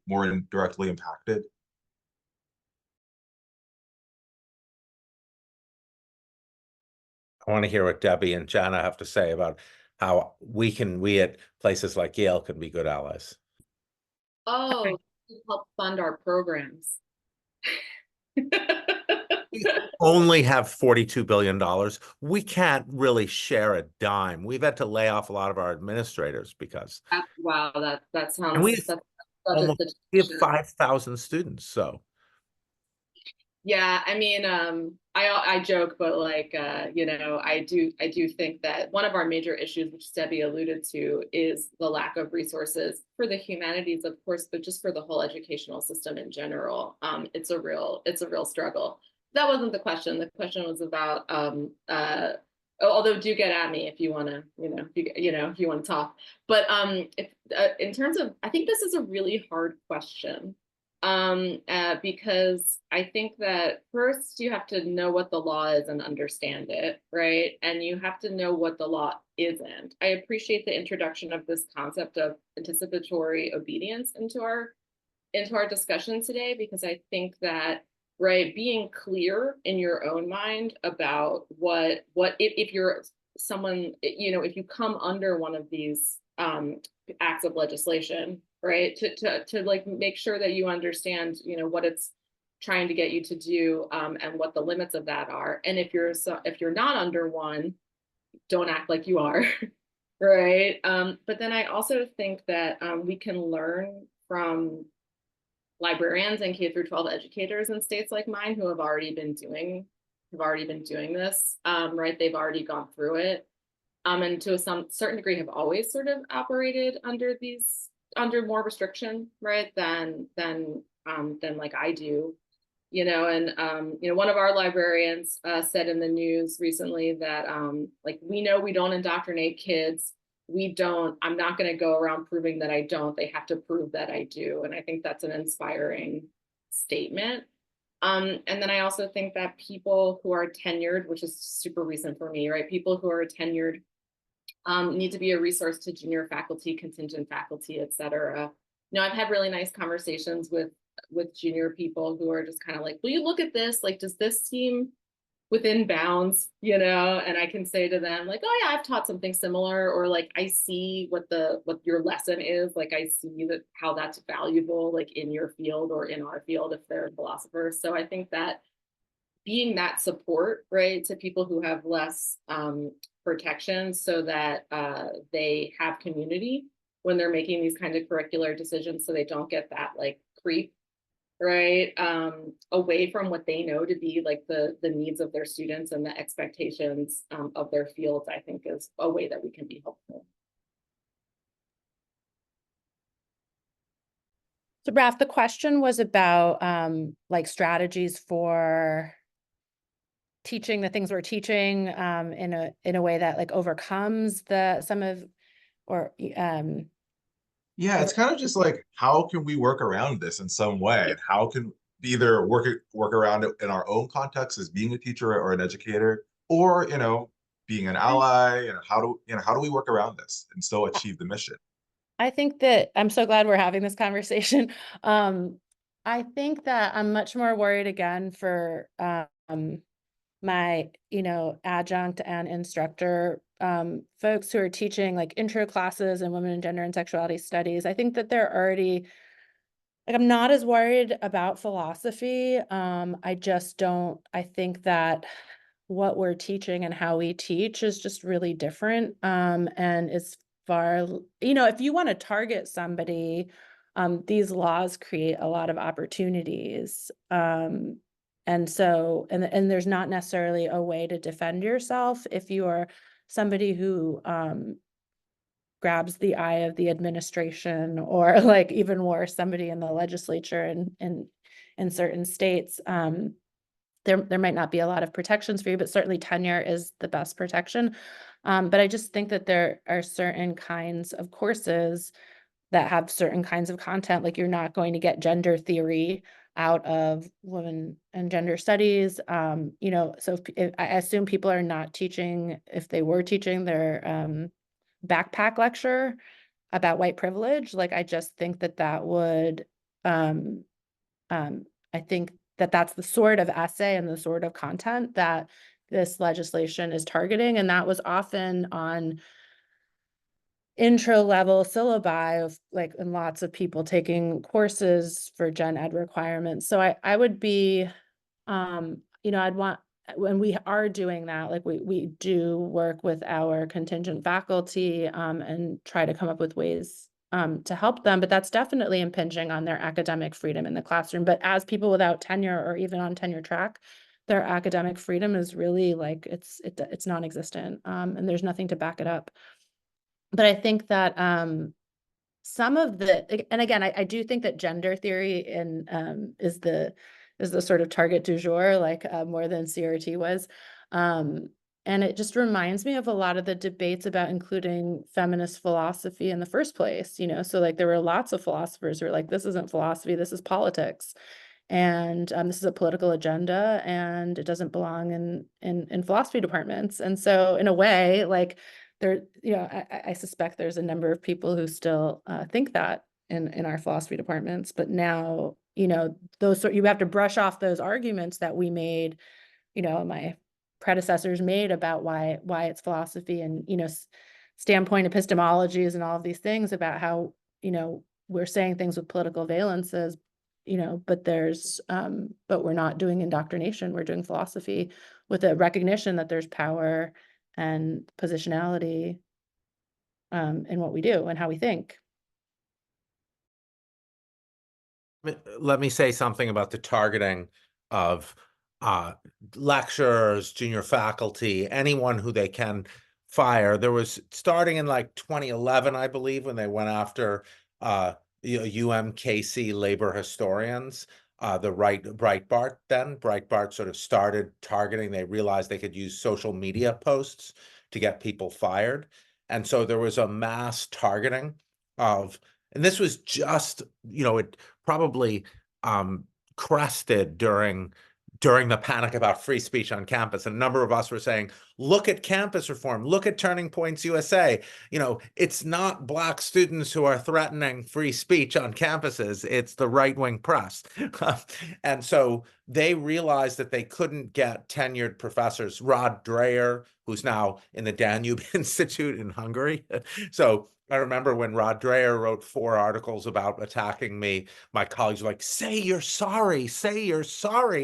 more directly impacted. I want to hear what Debbie and Jana have to say about how we at places like Yale can be good allies. Oh, help fund our programs. We only have $42 billion. We can't really share a dime. We've had to lay off a lot of our administrators because. Wow, that sounds. And we have 5,000 students, so. Yeah, I mean, I joke, but like, I do think that one of our major issues, which Debbie alluded to, is the lack of resources for the humanities, of course, but just for the whole educational system in general. It's a real struggle. That wasn't the question. The question was about, although do get at me if you want to, if you want to talk. But in terms of, I think this is a really hard question. Because I think that first you have to know what the law is and understand it, right? And you have to know what the law isn't. I appreciate the introduction of this concept of anticipatory obedience into our discussion today, because I think that, right, being clear in your own mind about what if you're someone, if you come under one of these acts of legislation, right, to like make sure that you understand, what it's trying to get you to do, and what the limits of that are. And if you're not under one, don't act like you are, right? But then I also think that we can learn from librarians and K-12 educators in states like mine who have already been doing this, right? They've already gone through it, and to some certain degree have always sort of operated under more restriction, right, than like I do, And one of our librarians said in the news recently that like, we know we don't indoctrinate kids. I'm not going to go around proving that I don't. They have to prove that I do. And I think that's an inspiring statement. And then I also think that people who are tenured, which is super recent for me, right? People who are tenured need to be a resource to junior faculty, contingent faculty, et cetera. I've had really nice conversations with junior people who are just kind of like, will you look at this? Like, does this seem within bounds, and I can say to them like, oh yeah, I've taught something similar, or like, I see what your lesson is, like I see how that's valuable, like in your field or in our field if they're philosophers. So I think that being that support, right, to people who have less protection, so that they have community when they're making these kind of curricular decisions, so they don't get that like creep, right, away from what they know to be like the needs of their students and the expectations of their fields, I think is a way that we can be helpful. So Raf, the question was about like strategies for teaching the things we're teaching in a way that like overcomes yeah, it's kind of just like, how can we work around this in some way? And how can we either work around it in our own context as being a teacher or an educator, or, being an ally, and how do we work around this and still achieve the mission? I think that I'm so glad we're having this conversation. I think that I'm much more worried again for my, adjunct and instructor folks who are teaching like intro classes in women and gender and sexuality studies. I think that they're already, like, I'm not as worried about philosophy. I think that what we're teaching and how we teach is just really different. And it's far, if you want to target somebody, these laws create a lot of opportunities. And so, and there's not necessarily a way to defend yourself if you are somebody who grabs the eye of the administration, or like even worse, somebody in the legislature in certain states. There might not be a lot of protections for you, but certainly tenure is the best protection. But I just think that there are certain kinds of courses that have certain kinds of content, like you're not going to get gender theory out of women and gender studies. So I assume people are not teaching, if they were teaching their backpack lecture about white privilege, like I just think that would, I think that's the sort of essay and the sort of content that this legislation is targeting. And that was often on intro level syllabi of like, and lots of people taking courses for gen ed requirements. So I would be, I'd want, when we are doing that, like we do work with our contingent faculty and try to come up with ways to help them, but that's definitely impinging on their academic freedom in the classroom. But as people without tenure or even on tenure track, their academic freedom is really like, it's non-existent, and there's nothing to back it up. But I think that some of the, and again, I do think that gender theory is the sort of target du jour, like more than CRT was. And it just reminds me of a lot of the debates about including feminist philosophy in the first place, so like there were lots of philosophers who were like, this isn't philosophy, this is politics. And this is a political agenda and it doesn't belong in philosophy departments. And so in a way, like there, I suspect there's a number of people who still think that in our philosophy departments, but now, those you have to brush off those arguments that we made, my predecessors made about why it's philosophy, and standpoint epistemologies and all of these things about how we're saying things with political valences, but we're not doing indoctrination, we're doing philosophy with a recognition that there's power and positionality in what we do and how we think. Let me say something about the targeting of lecturers, junior faculty, anyone who they can fire. There was, starting in like 2011, I believe, when they went after UMKC labor historians, the Breitbart then. Breitbart sort of started targeting, they realized they could use social media posts to get people fired. And so there was a mass targeting of, and this was just, it probably crested during the panic about free speech on campus. And a number of us were saying, look at campus reform, look at Turning Points USA. It's not Black students who are threatening free speech on campuses, it's the right-wing press. And so they realized that they couldn't get tenured professors. Rod Dreher, who's now in the Danube Institute in Hungary. So I remember when Rod Dreher wrote 4 articles about attacking me, my colleagues were like, say you're sorry,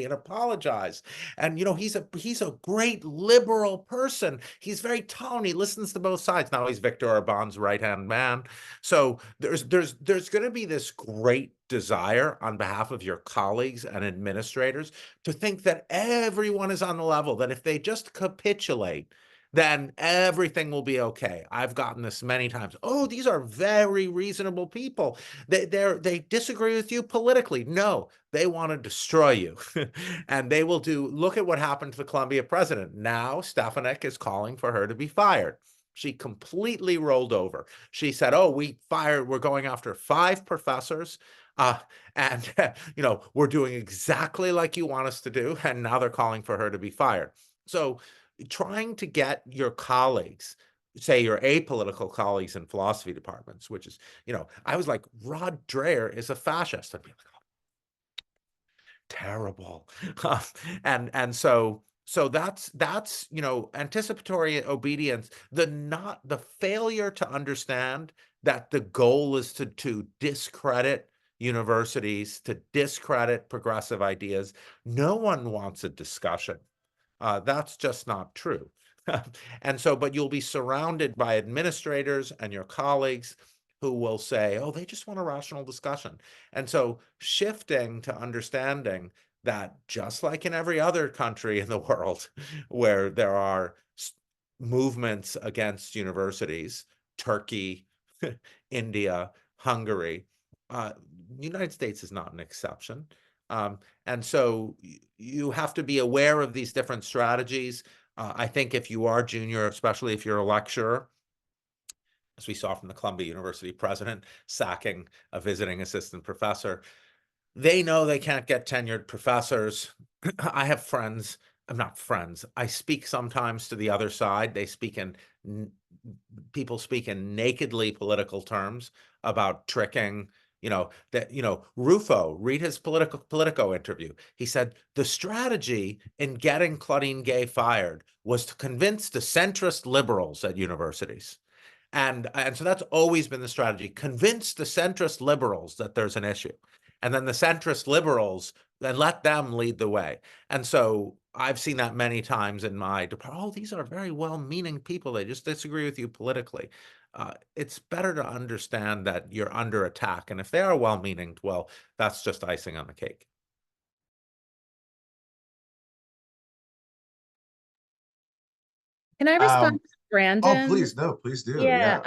and apologize. And, he's a great liberal person. He's very tolerant. He listens to both sides. Now he's Viktor Orban's right-hand man. So there's going to be this great desire on behalf of your colleagues and administrators to think that everyone is on the level, that if they just capitulate, then everything will be okay. I've gotten this many times. Oh, these are very reasonable people. They disagree with you politically. No, they want to destroy you. And they will look at what happened to the Columbia president. Now Stefanik is calling for her to be fired. She completely rolled over. She said, oh, we're going after 5 professors. And we're doing exactly like you want us to do. And now they're calling for her to be fired. So trying to get your colleagues, say your apolitical colleagues in philosophy departments, which is, I was like, Rod Dreher is a fascist. I'd be like, oh, terrible. And so that's anticipatory obedience, the failure to understand that the goal is to discredit universities, to discredit progressive ideas. No one wants a discussion. That's just not true. And so, but you'll be surrounded by administrators and your colleagues who will say, oh, they just want a rational discussion. And so shifting to understanding that just like in every other country in the world where there are movements against universities, Turkey, India, Hungary, the United States is not an exception. And so you have to be aware of these different strategies. I think if you are junior, especially if you're a lecturer, as we saw from the Columbia University president sacking a visiting assistant professor, they know they can't get tenured professors. I have friends, I'm not friends, I speak sometimes to the other side. People speak in nakedly political terms about tricking. Rufo, read his Politico interview. He said the strategy in getting Claudine Gay fired was to convince the centrist liberals at universities. And so that's always been the strategy. Convince the centrist liberals that there's an issue. And then the centrist liberals, then let them lead the way. And so I've seen that many times in my department. Oh, these are very well-meaning people. They just disagree with you politically. It's better to understand that you're under attack. And if they are well-meaning, well, that's just icing on the cake. Can I respond to Brandon? Oh, please, no, please do. Yeah.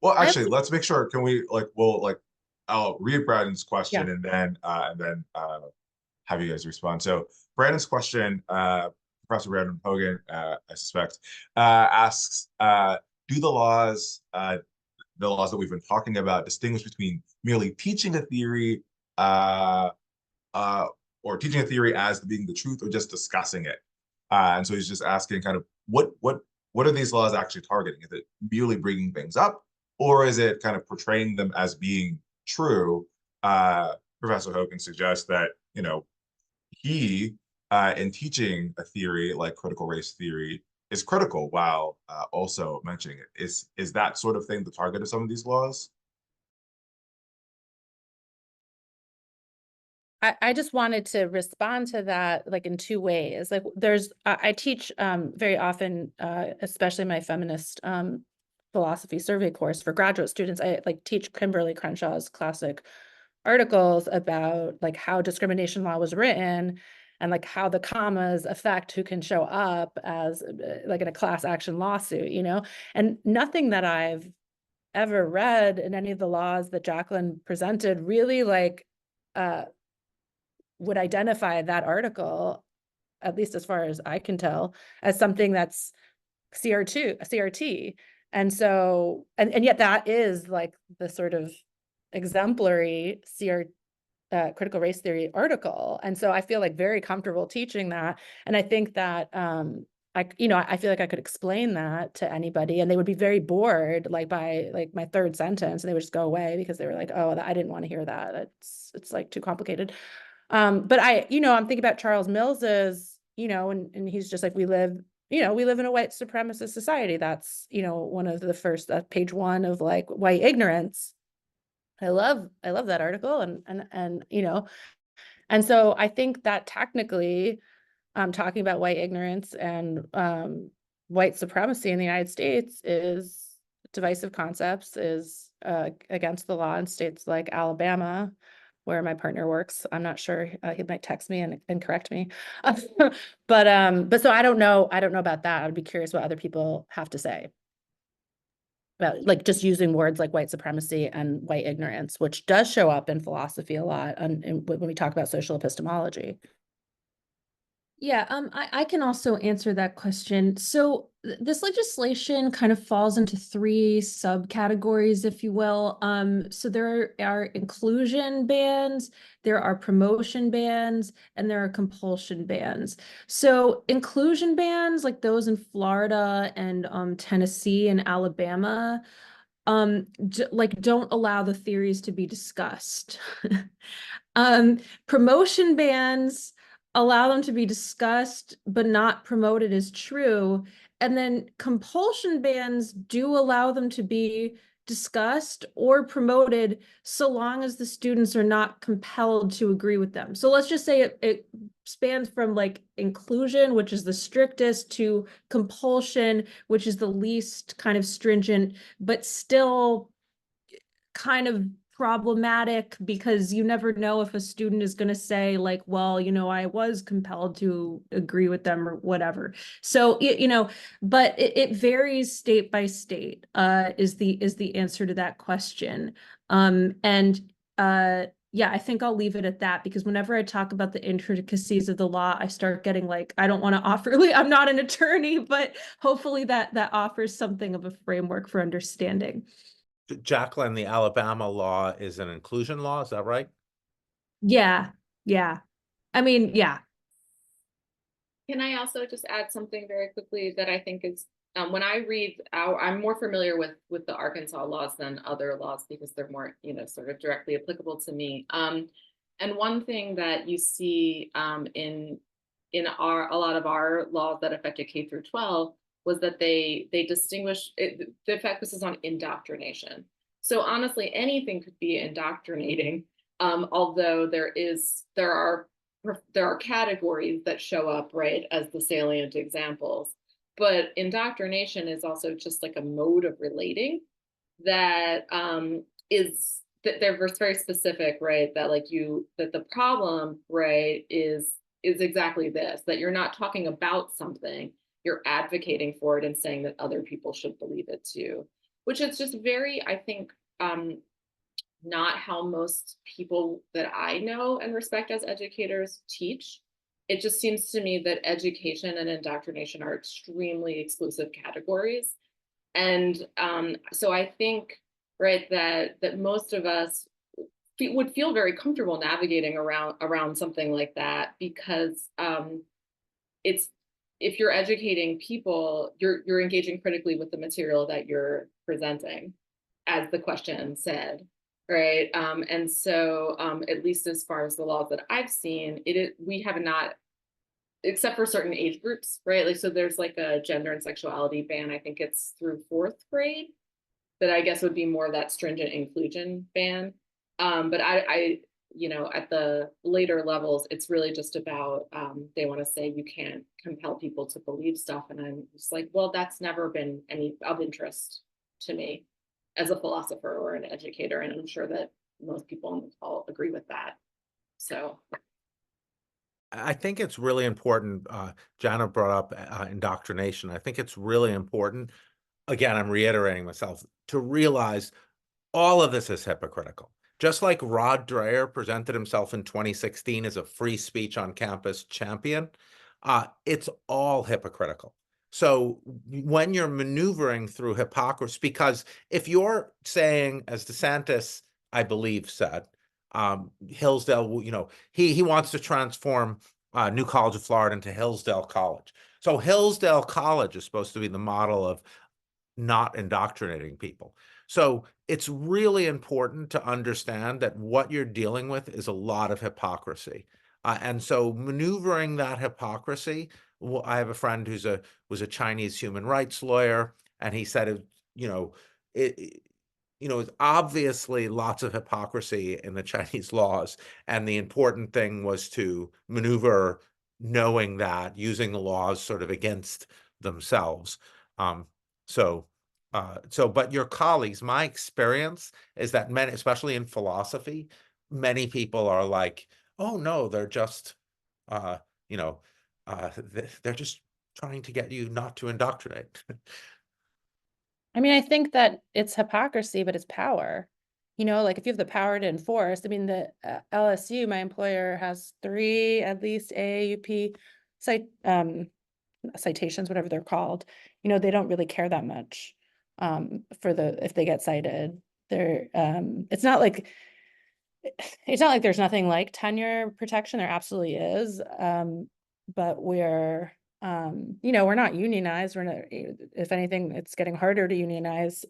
Well, actually, let's make sure. Can we I'll read Brandon's question and then have you guys respond. So Brandon's question, Professor Brandon Hogan, I suspect, asks, do the laws that we've been talking about distinguish between merely teaching a theory or teaching a theory as being the truth or just discussing it? And so he's just asking kind of what are these laws actually targeting? Is it merely bringing things up, or is it kind of portraying them as being true? Professor Hogan suggests that, he, in teaching a theory like critical race theory, is critical while also mentioning it. Is that sort of thing the target of some of these laws? I just wanted to respond to that like in 2 ways. Like I teach very often, especially my feminist philosophy survey course for graduate students. I teach Kimberly Crenshaw's classic articles about like how discrimination law was written and like how the commas affect who can show up as like in a class action lawsuit, and nothing that I've ever read in any of the laws that Jacqueline presented really would identify that article, at least as far as I can tell, as something that's CRT. And so, and yet that is like the sort of exemplary critical race theory article. And so I feel like very comfortable teaching that. And I think that, I feel like I could explain that to anybody and they would be very bored, like by like my third sentence, and they would just go away because they were like, oh, I didn't want to hear that. It's like too complicated. But I'm thinking about Charles Mills's, and he's just like, we live in a white supremacist society. That's, one of the first, page 1 of like white ignorance. I love that article and so I think that technically talking about white ignorance and white supremacy in the United States is divisive concepts, is against the law in states like Alabama, where my partner works. I'm not sure, he might text me and correct me. But so I don't know about that. I'd be curious what other people have to say about like just using words like white supremacy and white ignorance, which does show up in philosophy a lot and when we talk about social epistemology. Yeah, I can also answer that question. So this legislation kind of falls into 3 subcategories, if you will. So there are inclusion bans, there are promotion bans, and there are compulsion bans. So inclusion bans, like those in Florida and Tennessee and Alabama, don't allow the theories to be discussed. Promotion bans allow them to be discussed but not promoted as true, and then compulsion bans do allow them to be discussed or promoted so long as the students are not compelled to agree with them. So let's just say it spans from like inclusion, which is the strictest, to compulsion, which is the least kind of stringent, but still kind of problematic because you never know if a student is going to say like, well, I was compelled to agree with them or whatever. So, but it varies state by state, is the answer to that question. Yeah, I think I'll leave it at that because whenever I talk about the intricacies of the law, I start getting like, I don't want to offer, I'm not an attorney, but hopefully that offers something of a framework for understanding. Jacqueline, the Alabama law is an inclusion law, is that right? Yeah. I mean, yeah. Can I also just add something very quickly that I think is, when I read I'm more familiar with the Arkansas laws than other laws because they're more, sort of directly applicable to me. And one thing that you see in a lot of our laws that affected K through 12 was that they distinguish the focus is on indoctrination. So honestly, anything could be indoctrinating, although there are categories that show up right as the salient examples. But indoctrination is also just like a mode of relating that they're very specific, right? That that the problem, right, is exactly this, that you're not talking about something, you're advocating for it and saying that other people should believe it too, which is just very, I think, not how most people that I know and respect as educators teach. It just seems to me that education and indoctrination are extremely exclusive categories. And so I think, right, that most of us would feel very comfortable navigating around something like that because if you're educating people, you're engaging critically with the material that you're presenting, as the question said, right? And so at least as far as the laws that I've seen, we have not, except for certain age groups, right? Like, so there's like a gender and sexuality ban, I think it's through 4th grade, that I guess would be more that stringent inclusion ban. But I at the later levels, it's really just about, they want to say you can't compel people to believe stuff. And I'm just like, well, that's never been any of interest to me as a philosopher or an educator. And I'm sure that most people on the call agree with that. So I think it's really important. Jana brought up indoctrination. I think it's really important. Again, I'm reiterating myself, to realize all of this is hypocritical. just like Rod Dreher presented himself in 2016 as a free speech on campus champion, it's all hypocritical. So when you're maneuvering through hypocrisy, because if you're saying, as DeSantis, I believe, said, Hillsdale, he wants to transform New College of Florida into Hillsdale College. So Hillsdale College is supposed to be the model of not indoctrinating people. So it's really important to understand that what you're dealing with is a lot of hypocrisy. And so maneuvering that hypocrisy, well, I have a friend who's was a Chinese human rights lawyer, and he said, it's obviously lots of hypocrisy in the Chinese laws, and the important thing was to maneuver knowing that, using the laws sort of against themselves. But your colleagues, my experience is that many, especially in philosophy, many people are like, oh no, they're just, they're just trying to get you not to indoctrinate. I mean, I think that it's hypocrisy, but it's power. Like if you have the power to enforce, I mean, the LSU, my employer, has 3 at least AAUP citations, whatever they're called. They don't really care that much if they get cited. It's not like there's nothing like tenure protection. There absolutely is. But we're not unionized. We're not, if anything, it's getting harder to unionize.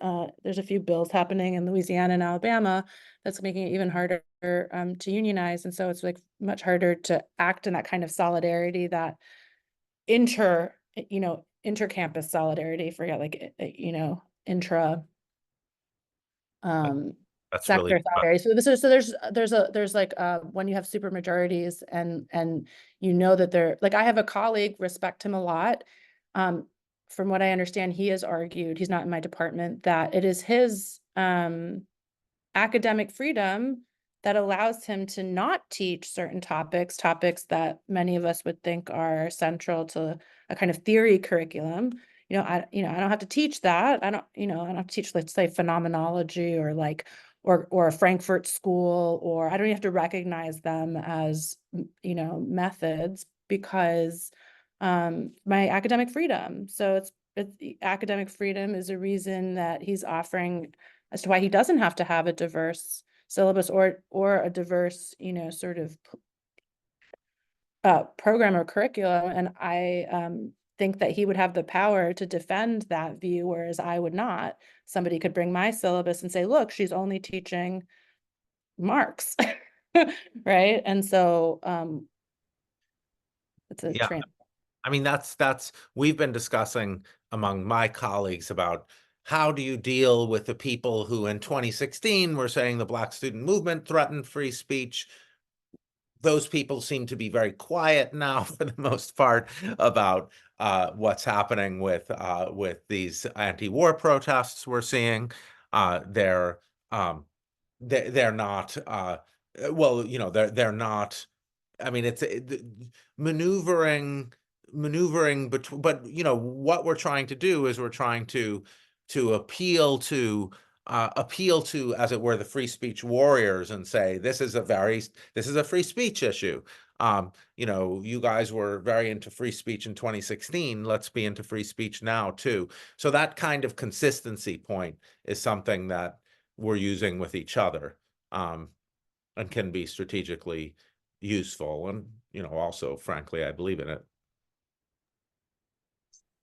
There's a few bills happening in Louisiana and Alabama that's making it even harder to unionize. And so it's like much harder to act in that kind of solidarity, that intercampus solidarity, forget like, intra That's sector really solidarity. So there's like when you have super majorities and that they're like, I have a colleague, respect him a lot. From what I understand, he has argued, he's not in my department, that it is his academic freedom that allows him to not teach certain topics that many of us would think are central to a kind of theory curriculum. I don't have to teach that. I don't have to teach, let's say, phenomenology or like, or a Frankfurt school, or I don't even have to recognize them as, methods, because my academic freedom. So it's academic freedom is a reason that he's offering as to why he doesn't have to have a diverse syllabus or a diverse, sort of program or curriculum. And I think that he would have the power to defend that view, whereas I would not. Somebody could bring my syllabus and say, look, she's only teaching Marx, right? And so it's a trend. I mean, that's we've been discussing among my colleagues about how do you deal with the people who in 2016 were saying the Black student movement threatened free speech. Those people seem to be very quiet now, for the most part, about what's happening with these anti-war protests we're seeing. They're not they're not. I mean, it's maneuvering between, but what we're trying to do is we're trying to appeal to, as it were, the free speech warriors, and say this is a free speech issue. You guys were very into free speech in 2016. Let's be into free speech now too. So that kind of consistency point is something that we're using with each other, and can be strategically useful. And also, frankly, I believe in it.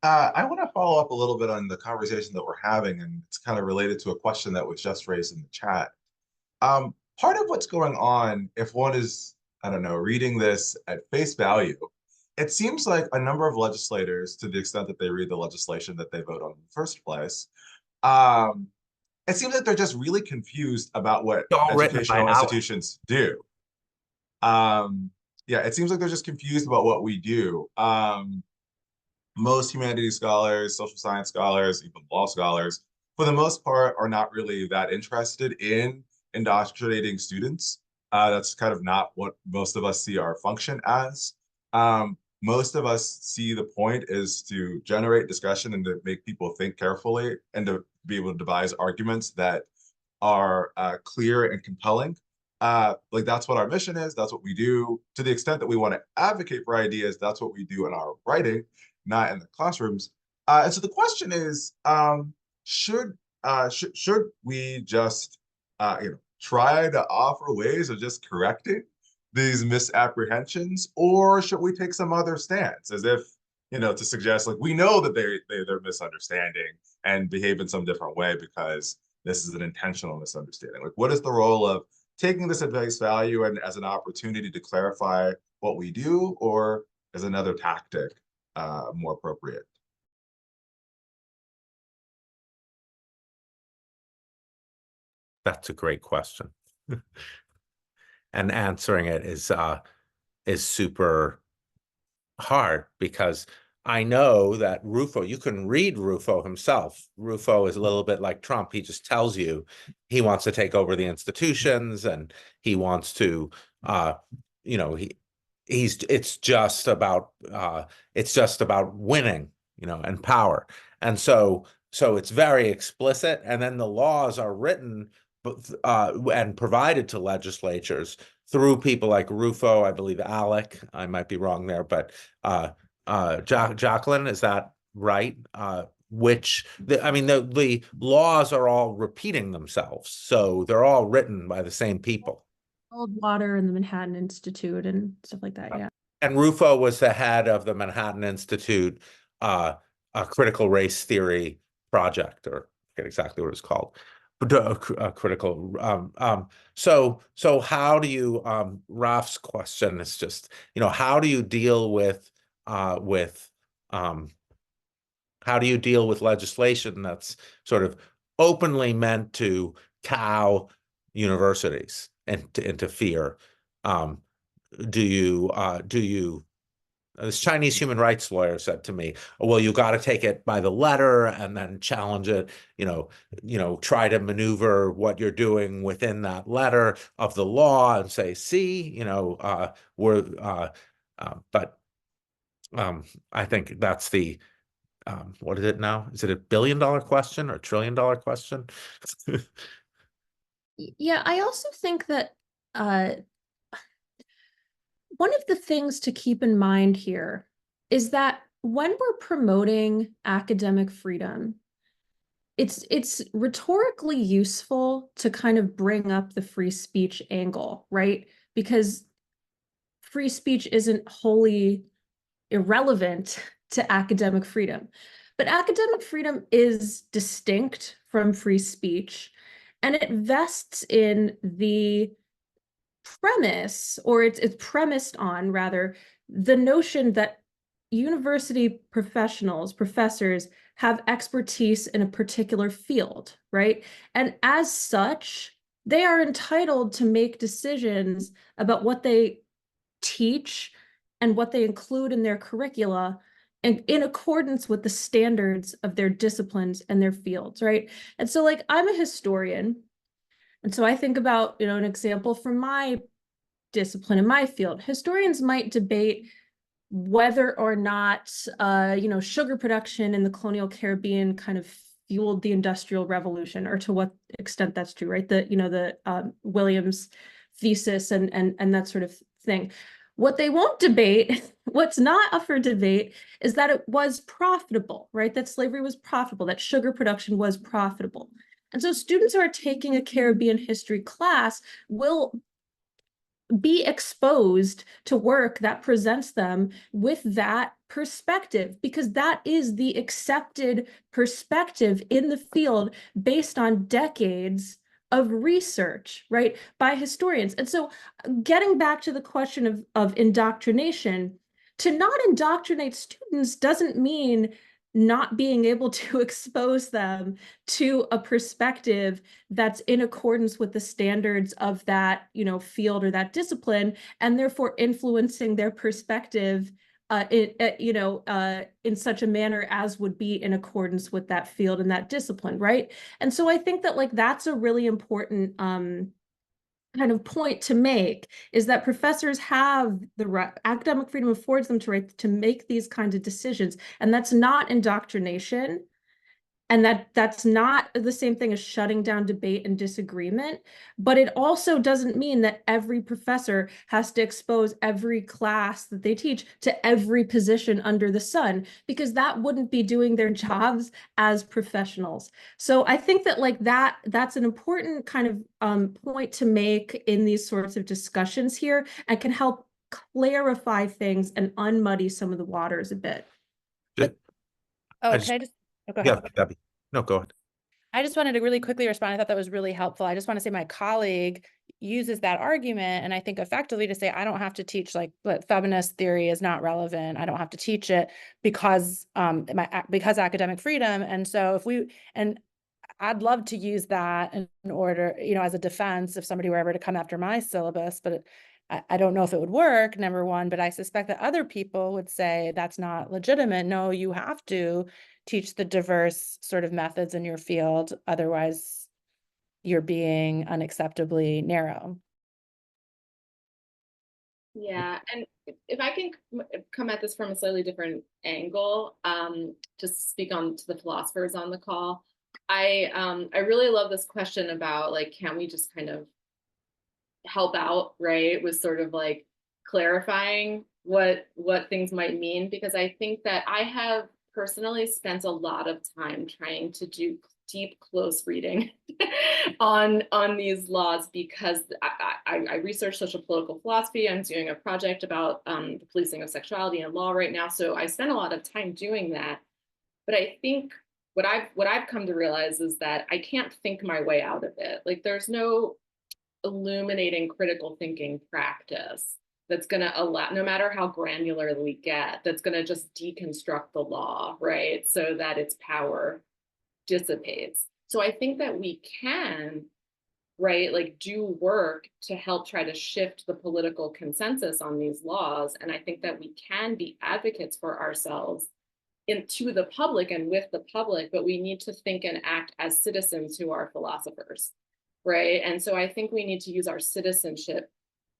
I want to follow up a little bit on the conversation that we're having, and it's kind of related to a question that was just raised in the chat. Part of what's going on, if one is, I don't know, reading this at face value, it seems like a number of legislators, to the extent that they read the legislation that they vote on in the first place, it seems like they're just really confused about what educational institutions do. Yeah, it seems like they're just confused about what we do. Most humanities scholars, social science scholars, even law scholars, for the most part, are not really that interested in indoctrinating students. That's kind of not what most of us see our function as. Most of us see the point is to generate discussion and to make people think carefully and to be able to devise arguments that are clear and compelling. Like that's what our mission is. That's what we do. To the extent that we want to advocate for ideas, that's what we do in our writing, not in the classrooms. And so the question is, should we just try to offer ways of just correcting these misapprehensions, or should we take some other stance, as if to suggest like we know that they're misunderstanding and behave in some different way because this is an intentional misunderstanding? Like, what is the role of taking this at face value and as an opportunity to clarify what we do, or as another tactic more appropriate? That's a great question. And answering it is super hard, because I know that Rufo, you can read Rufo himself. Rufo is a little bit like Trump. He just tells you he wants to take over the institutions, and he wants to, it's just about winning, and power. And so it's very explicit. And then the laws are written and provided to legislatures through people like Rufo, I believe Allain, I might be wrong there, but Jacqueline, is that right? The laws are all repeating themselves, so they're all written by the same people. Goldwater and the Manhattan Institute and stuff like that, yeah. And Rufo was the head of the Manhattan Institute, a critical race theory project, or I forget exactly what it was called. Critical. So how do you, Raf's question is just, how do you deal with legislation that's sort of openly meant to cow universities into fear? This Chinese human rights lawyer said to me, oh, well, you got to take it by the letter and then challenge it, try to maneuver what you're doing within that letter of the law and say, see, I think that's the, what is it now? Is it $1 billion question or $1 trillion question? Yeah, I also think that one of the things to keep in mind here is that when we're promoting academic freedom, it's rhetorically useful to kind of bring up the free speech angle, right? Because free speech isn't wholly irrelevant to academic freedom. But academic freedom is distinct from free speech, and it vests in the premise, or it's premised on, rather, the notion that university professors have expertise in a particular field, right? And as such, they are entitled to make decisions about what they teach and what they include in their curricula, and in accordance with the standards of their disciplines and their fields, right? And so, like, I'm a historian, and so I think about, an example from my discipline in my field. Historians might debate whether or not, sugar production in the colonial Caribbean kind of fueled the Industrial Revolution, or to what extent that's true, right? The Williams thesis and that sort of thing. What they won't debate, what's not up for debate, is that it was profitable, right? That slavery was profitable, that sugar production was profitable. And so students who are taking a Caribbean history class will be exposed to work that presents them with that perspective, because that is the accepted perspective in the field based on decades of research, right, by historians. And so getting back to the question of indoctrination, to not indoctrinate students doesn't mean not being able to expose them to a perspective that's in accordance with the standards of that, field or that discipline, and therefore influencing their perspective in such a manner as would be in accordance with that field and that discipline, right? And so I think that, like, that's a really important kind of point to make, is that professors have the right, academic freedom affords them to make these kinds of decisions, and that's not indoctrination. And that's not the same thing as shutting down debate and disagreement, but it also doesn't mean that every professor has to expose every class that they teach to every position under the sun, because that wouldn't be doing their jobs as professionals. So I think that like that's an important kind of point to make in these sorts of discussions here, and can help clarify things and unmuddy some of the waters a bit. Just- Oh, I can I just- just, oh, go ahead. Yeah, Debbie. No, go ahead. I just wanted to really quickly respond. I thought that was really helpful. I just want to say my colleague uses that argument, and I think effectively to say, I don't have to teach like what feminist theory is not relevant. I don't have to teach it because because academic freedom. And so and I'd love to use that in order, as a defense if somebody were ever to come after my syllabus, but I don't know if it would work, number one, but I suspect that other people would say that's not legitimate. No, you have to teach the diverse sort of methods in your field. Otherwise, you're being unacceptably narrow. Yeah, and if I can come at this from a slightly different angle, just to speak on to the philosophers on the call, I really love this question about like, can we just kind of help out, right, with sort of like clarifying what things might mean, because I think that I have personally spent a lot of time trying to do deep, close reading on these laws, because I research social political philosophy. I'm doing a project about the policing of sexuality and law right now, so I spend a lot of time doing that. But I think what I've come to realize is that I can't think my way out of it. Like, there's no illuminating critical thinking practice that's going to allow, no matter how granular we get, that's going to just deconstruct the law, right, so that its power dissipates. So I think that we can, right, like do work to help try to shift the political consensus on these laws. And I think that we can be advocates for ourselves to the public and with the public, but we need to think and act as citizens who are philosophers, right? And so I think we need to use our citizenship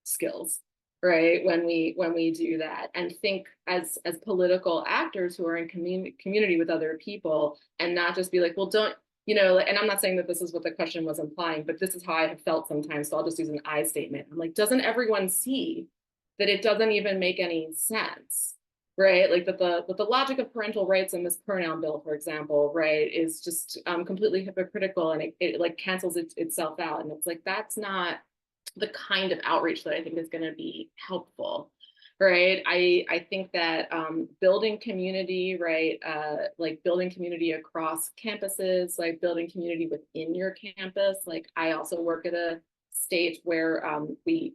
skills, right, when we do that, and think as political actors who are in community with other people, and not just be like, well, don't, and I'm not saying that this is what the question was implying, but this is how I have felt sometimes, so I'll just use an I statement. I'm like, doesn't everyone see that it doesn't even make any sense, right? Like that the logic of parental rights in this pronoun bill, for example, right, is just completely hypocritical, and it like cancels itself out. And it's like, that's not the kind of outreach that I think is going to be helpful, right? I think that building community, right, like building community across campuses, like building community within your campus. Like, I also work at a state where we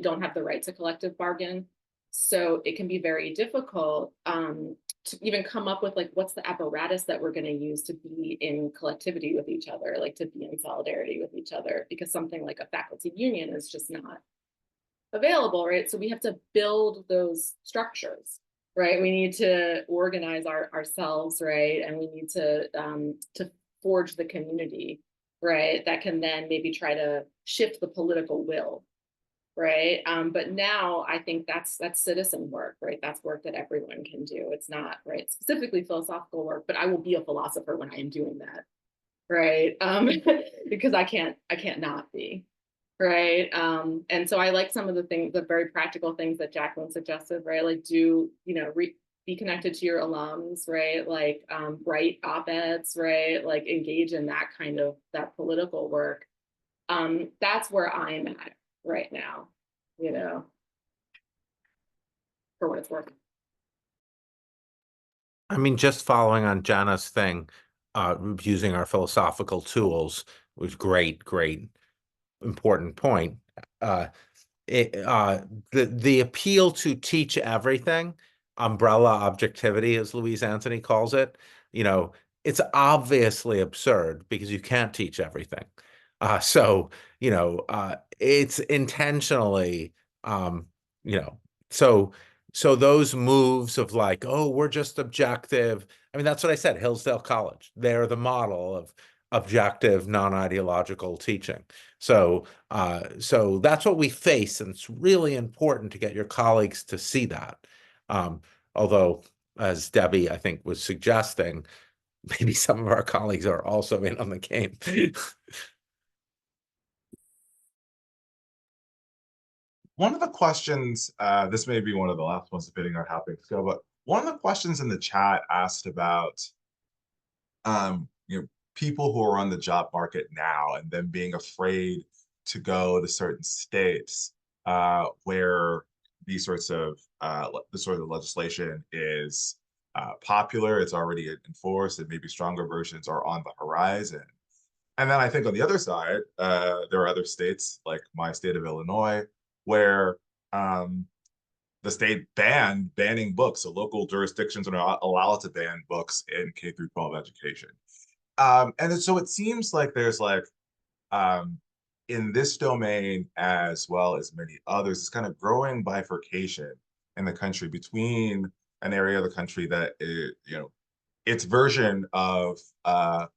don't have the right to collective bargain. So it can be very difficult to even come up with like, what's the apparatus that we're going to use to be in collectivity with each other, like to be in solidarity with each other, because something like a faculty union is just not available, right? So we have to build those structures, right? We need to organize ourselves, right? And we need to forge the community, right? That can then maybe try to shift the political will, right? But now I think that's citizen work, right? That's work that everyone can do. It's not, right, specifically philosophical work, but I will be a philosopher when I am doing that, right? Because I can't not be, right? And so I like some of the things, the very practical things that Jacqueline suggested, right? Like be connected to your alums, right? Like write op-eds, right? Like engage in that kind of, that political work. That's where I'm at right now, for what it's worth. I mean, just following on Jana's thing, using our philosophical tools was great, important point. The appeal to teach everything, umbrella objectivity, as Louise Anthony calls it, it's obviously absurd because you can't teach everything. So it's intentionally, so those moves of like, oh, we're just objective. I mean, that's what I said, Hillsdale College. They're the model of objective, non-ideological teaching. So that's what we face, and it's really important to get your colleagues to see that. Although, as Debbie, I think, was suggesting, maybe some of our colleagues are also in on the game. One of the questions, this may be one of the last ones depending on how things go, but one of the questions in the chat asked about people who are on the job market now and then being afraid to go to certain states where these sorts of this sort of legislation is popular, it's already enforced, and maybe stronger versions are on the horizon. And then I think on the other side, there are other states like my state of Illinois, where the state banning books. So local jurisdictions are not allowed to ban books in K through 12 education. And so it seems like there's like, in this domain as well as many others, this kind of growing bifurcation in the country between an area of the country that is, its version of a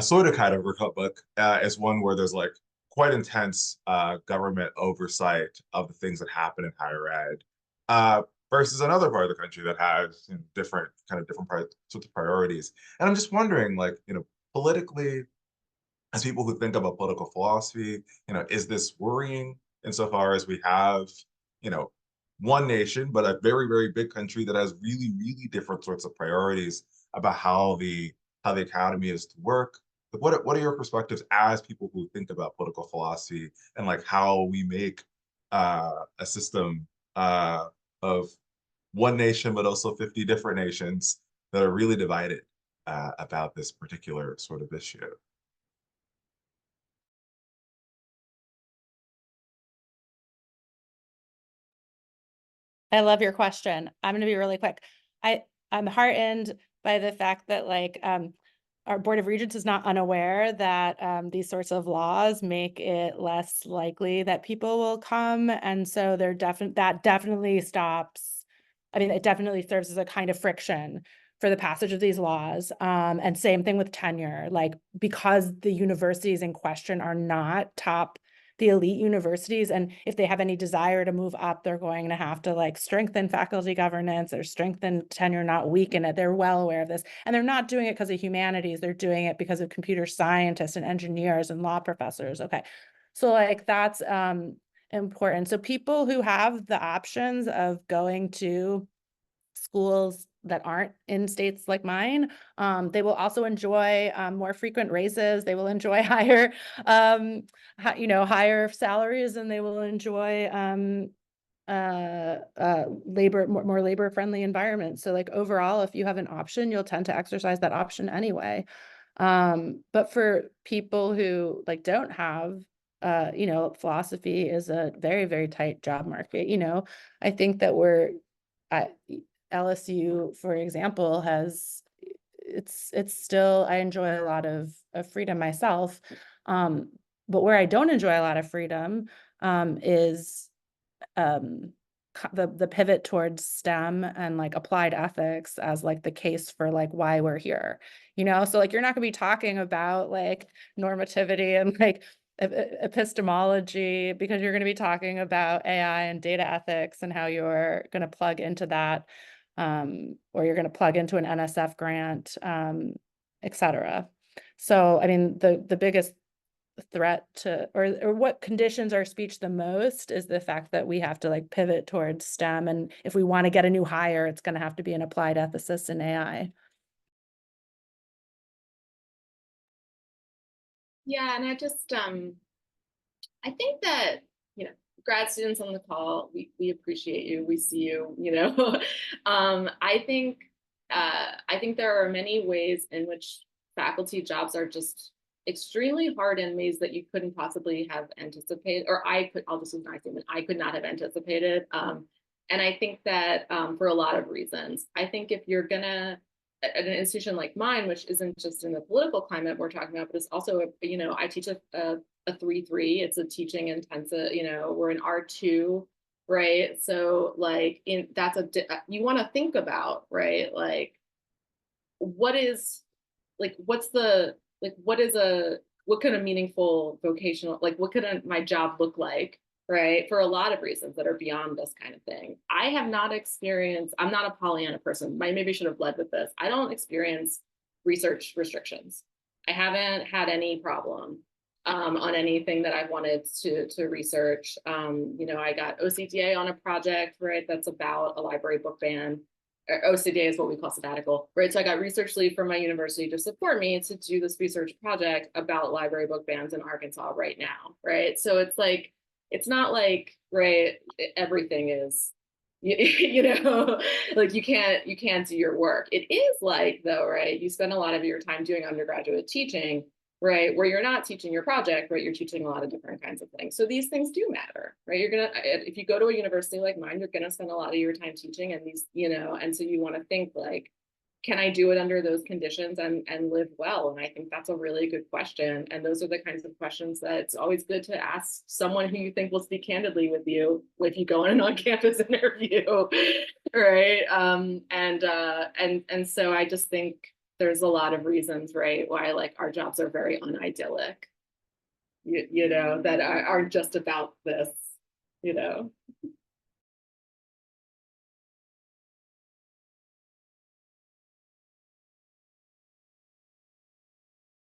sort of kind of republic is one where there's like quite intense government oversight of the things that happen in higher ed, versus another part of the country that has different sorts of priorities. And I'm just wondering, like, politically, as people who think about political philosophy, is this worrying insofar as we have, one nation, but a very, very big country that has really, really different sorts of priorities about how the academy is to work? What are your perspectives as people who think about political philosophy and like how we make a system of one nation, but also 50 different nations that are really divided about this particular sort of issue? I love your question. I'm going to be really quick. I'm heartened by the fact that like our Board of Regents is not unaware that these sorts of laws make it less likely that people will come, and so that definitely stops. I mean, it definitely serves as a kind of friction for the passage of these laws. And same thing with tenure, like because the universities in question are not the elite universities, and if they have any desire to move up, they're going to have to like strengthen faculty governance or strengthen tenure, not weaken it. They're well aware of this, and they're not doing it because of humanities. They're doing it because of computer scientists and engineers and law professors. Okay, so like that's important. So people who have the options of going to schools that aren't in states like mine, they will also enjoy more frequent raises. They will enjoy higher, higher salaries, and they will enjoy more labor friendly environments. So like overall, if you have an option, you'll tend to exercise that option anyway. But for people who like don't have, philosophy is a very, very tight job market. I think that LSU, for example, it's still, I enjoy a lot of freedom myself. But where I don't enjoy a lot of freedom is the pivot towards STEM and like applied ethics as like the case for like why we're here, so like you're not gonna be talking about like normativity and like epistemology, because you're going to be talking about AI and data ethics and how you're going to plug into that, or you're going to plug into an NSF grant, et cetera. So, I mean, the biggest threat to, or what conditions our speech the most is the fact that we have to like pivot towards STEM. And if we want to get a new hire, it's going to have to be an applied ethicist in AI. Yeah, and I just I think that grad students on the call, we appreciate you, we see you. I think there are many ways in which faculty jobs are just extremely hard in ways that you couldn't possibly have anticipated, or I'll just use my statement, I could not have anticipated. And I think that for a lot of reasons, I think if you're gonna at an institution like mine, which isn't just in the political climate we're talking about, but it's also, I teach a 3-3. It's a teaching intensive, we're in R2, right? So like you want to think about, right? Like what could a meaningful vocational, like what could my job look like, right? For a lot of reasons that are beyond this kind of thing. I have not experienced, I'm not a Pollyanna person. I maybe should have led with this. I don't experience research restrictions. I haven't had any problem on anything that I wanted to research. You know, I got OCDA on a project, right? That's about a library book ban. OCDA is what we call sabbatical, right? So I got research leave from my university to support me to do this research project about library book bans in Arkansas right now, right? So it's like, it's not like, right, everything is, you know, like you can't do your work. It is like, though, right, you spend a lot of your time doing undergraduate teaching, right, where you're not teaching your project, right, you're teaching a lot of different kinds of things. So these things do matter, right? You're gonna, if you go to a university like mine, you're gonna spend a lot of your time teaching, and these, you know, and so you want to think like, can I do it under those conditions and live well? And I think that's a really good question. And those are the kinds of questions that it's always good to ask someone who you think will speak candidly with you if you go on an on-campus interview, right? And so I just think there's a lot of reasons, right, why like our jobs are very unidyllic, you know, that aren't just about this, you know.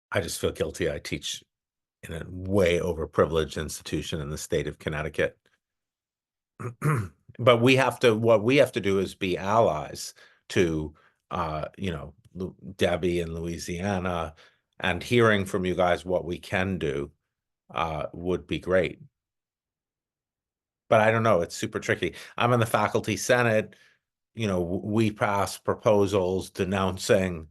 I just feel guilty. I teach in a way overprivileged institution in the state of Connecticut. But what we have to do is be allies to, you know, Debbie in Louisiana, and hearing from you guys what we can do would be great. But I don't know, it's super tricky. I'm in the faculty senate. You know, we pass proposals denouncing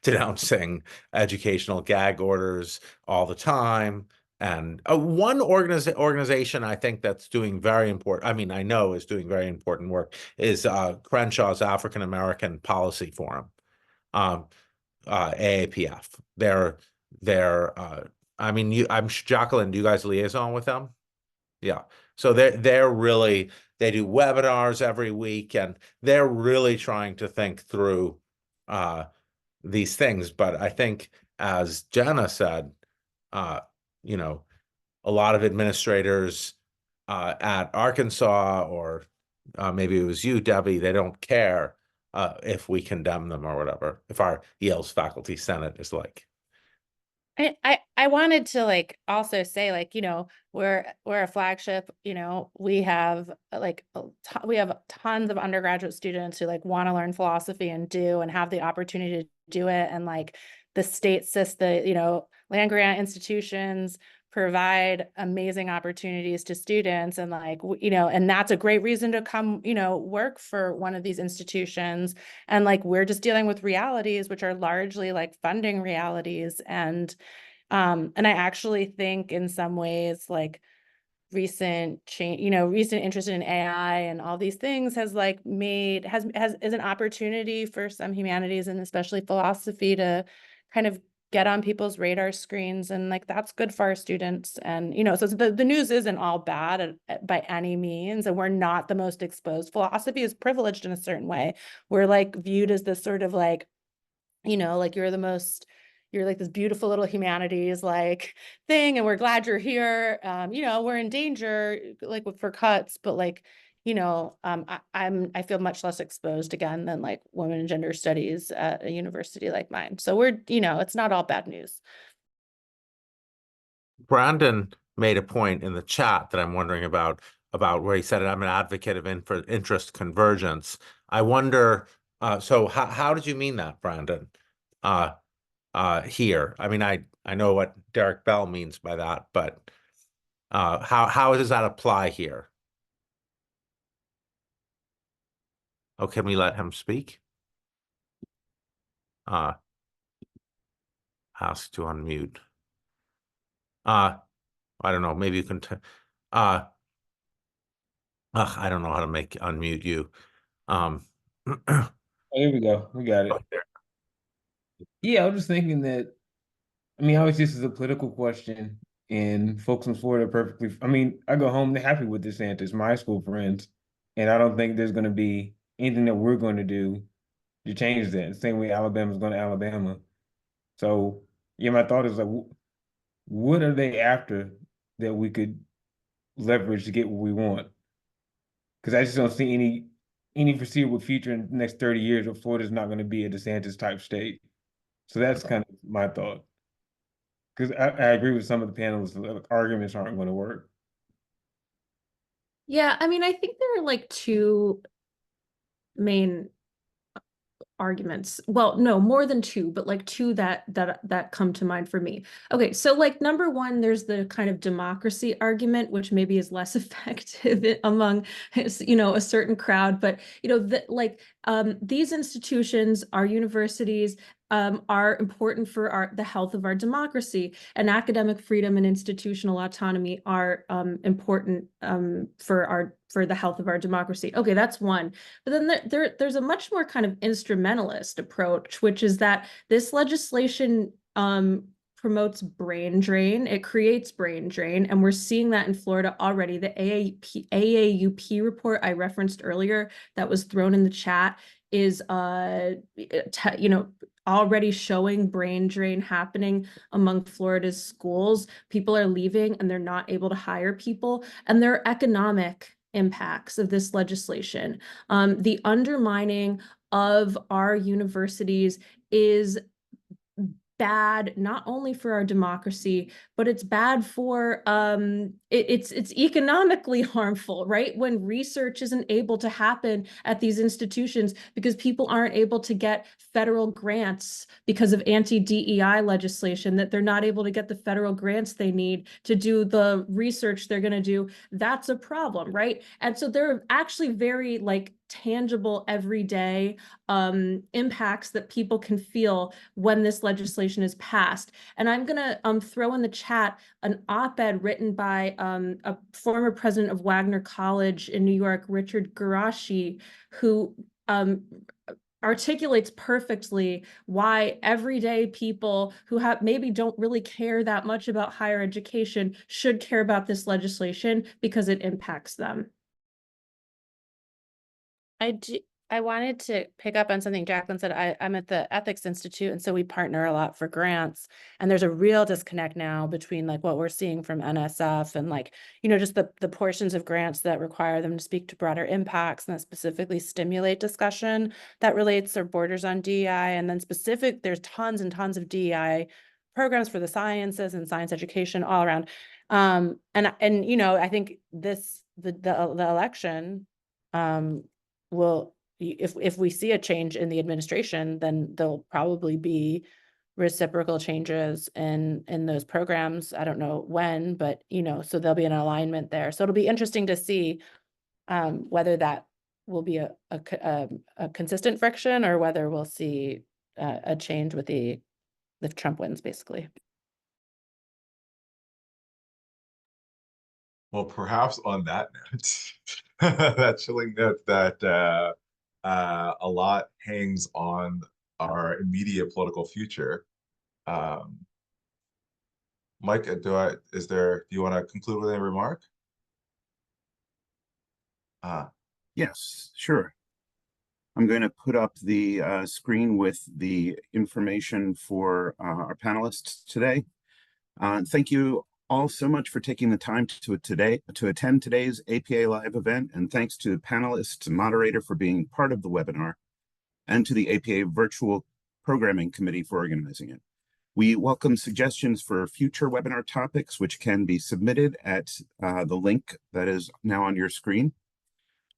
denouncing educational gag orders all the time. And one organization I think that's doing very important, I mean, I know is doing very important work, is Crenshaw's African American Policy Forum, AAPF. I mean, Jacqueline, do you guys liaison with them? Yeah. So they're really, they do webinars every week, and they're really trying to think through these things. But I think, as Jana said, you know, a lot of administrators at Arkansas, or maybe it was you, Debbie, they don't care if we condemn them or whatever, if our Yale's faculty senate is like. I wanted to like also say, like, you know, we're a flagship, you know, we have like we have tons of undergraduate students who like want to learn philosophy and have the opportunity to do it. And like the state system, you know, land grant institutions provide amazing opportunities to students, and like, you know, and that's a great reason to come, you know, work for one of these institutions. And like, we're just dealing with realities, which are largely like funding realities. And I actually think in some ways, like recent change, you know, recent interest in AI and all these things has like is an opportunity for some humanities, and especially philosophy, to kind of get on people's radar screens, and like that's good for our students. And you know, so the news isn't all bad by any means, and we're not the most exposed. Philosophy is privileged in a certain way. We're like viewed as this sort of like, you know, like you're like this beautiful little humanities like thing, and we're glad you're here. You know, we're in danger like for cuts, but like, you know, I feel much less exposed again than like women and gender studies at a university like mine. So we're, you know, it's not all bad news. Brandon made a point in the chat that I'm wondering about where he said, I'm an advocate of interest convergence. I wonder, so how did you mean that, Brandon? Here, I mean, I know what Derek Bell means by that, but how does that apply here? Oh, can we let him speak? Ask to unmute. I don't know, maybe you can I don't know how to unmute you. Oh, here we go. We got it. Yeah, I was just thinking that, I mean, obviously this is a political question, and folks in Florida are perfectly, I mean, I go home, they're happy with DeSantis, my high school friends, and I don't think there's going to be anything that we're going to do to change that. The same way Alabama's going to Alabama. So, yeah, my thought is like, what are they after that we could leverage to get what we want? Because I just don't see any foreseeable future in the next 30 years where Florida's not going to be a DeSantis type state. So that's kind of my thought. Because I agree with some of the panelists, the arguments aren't going to work. Yeah, I mean, I think there are like two main arguments. Well, no, more than two, but like two that come to mind for me. Okay, so like number one, there's the kind of democracy argument, which maybe is less effective among, you know, a certain crowd, but you know, these institutions, our universities, are important for the health of our democracy, and academic freedom and institutional autonomy are important for the health of our democracy. Okay, that's one. But then there's a much more kind of instrumentalist approach, which is that this legislation promotes brain drain. It creates brain drain, and we're seeing that in Florida already. The AAUP report I referenced earlier that was thrown in the chat is you know, already showing brain drain happening among Florida's schools. People are leaving and they're not able to hire people, and there are economic impacts of this legislation. The undermining of our universities is bad not only for our democracy, but it's bad for it's economically harmful, right? When research isn't able to happen at these institutions because people aren't able to get federal grants because of anti-DEI legislation, that they're not able to get the federal grants they need to do the research they're going to do, that's a problem, right? And so there are actually very like tangible everyday impacts that people can feel when this legislation is passed. And I'm going to throw in the chat an op-ed written by a former president of Wagner College in New York, Richard Garashi, who articulates perfectly why everyday people who maybe don't really care that much about higher education should care about this legislation because it impacts them. I wanted to pick up on something Jacqueline said. I'm at the Ethics Institute, and so we partner a lot for grants. And there's a real disconnect now between like what we're seeing from NSF and like, you know, just the portions of grants that require them to speak to broader impacts and that specifically stimulate discussion that relates or borders on DEI. And then there's tons and tons of DEI programs for the sciences and science education all around. And you know, I think the election will, if we see a change in the administration, then there'll probably be reciprocal changes in those programs. I don't know when, but you know, so there'll be an alignment there. So it'll be interesting to see whether that will be a consistent friction or whether we'll see a change with if Trump wins, basically. Well, perhaps on that note, that chilling note that a lot hangs on our immediate political future. Mike, do you want to conclude with any remark? Yes, sure. I'm going to put up the screen with the information for our panelists today. Thank you all so much for taking the time to attend today's APA Live event, and thanks to the panelists and moderator for being part of the webinar, and to the APA Virtual Programming Committee for organizing it. We welcome suggestions for future webinar topics, which can be submitted at the link that is now on your screen.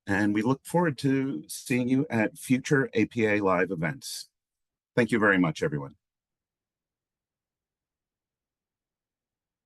And we look forward to seeing you at future APA Live events. Thank you very much, everyone.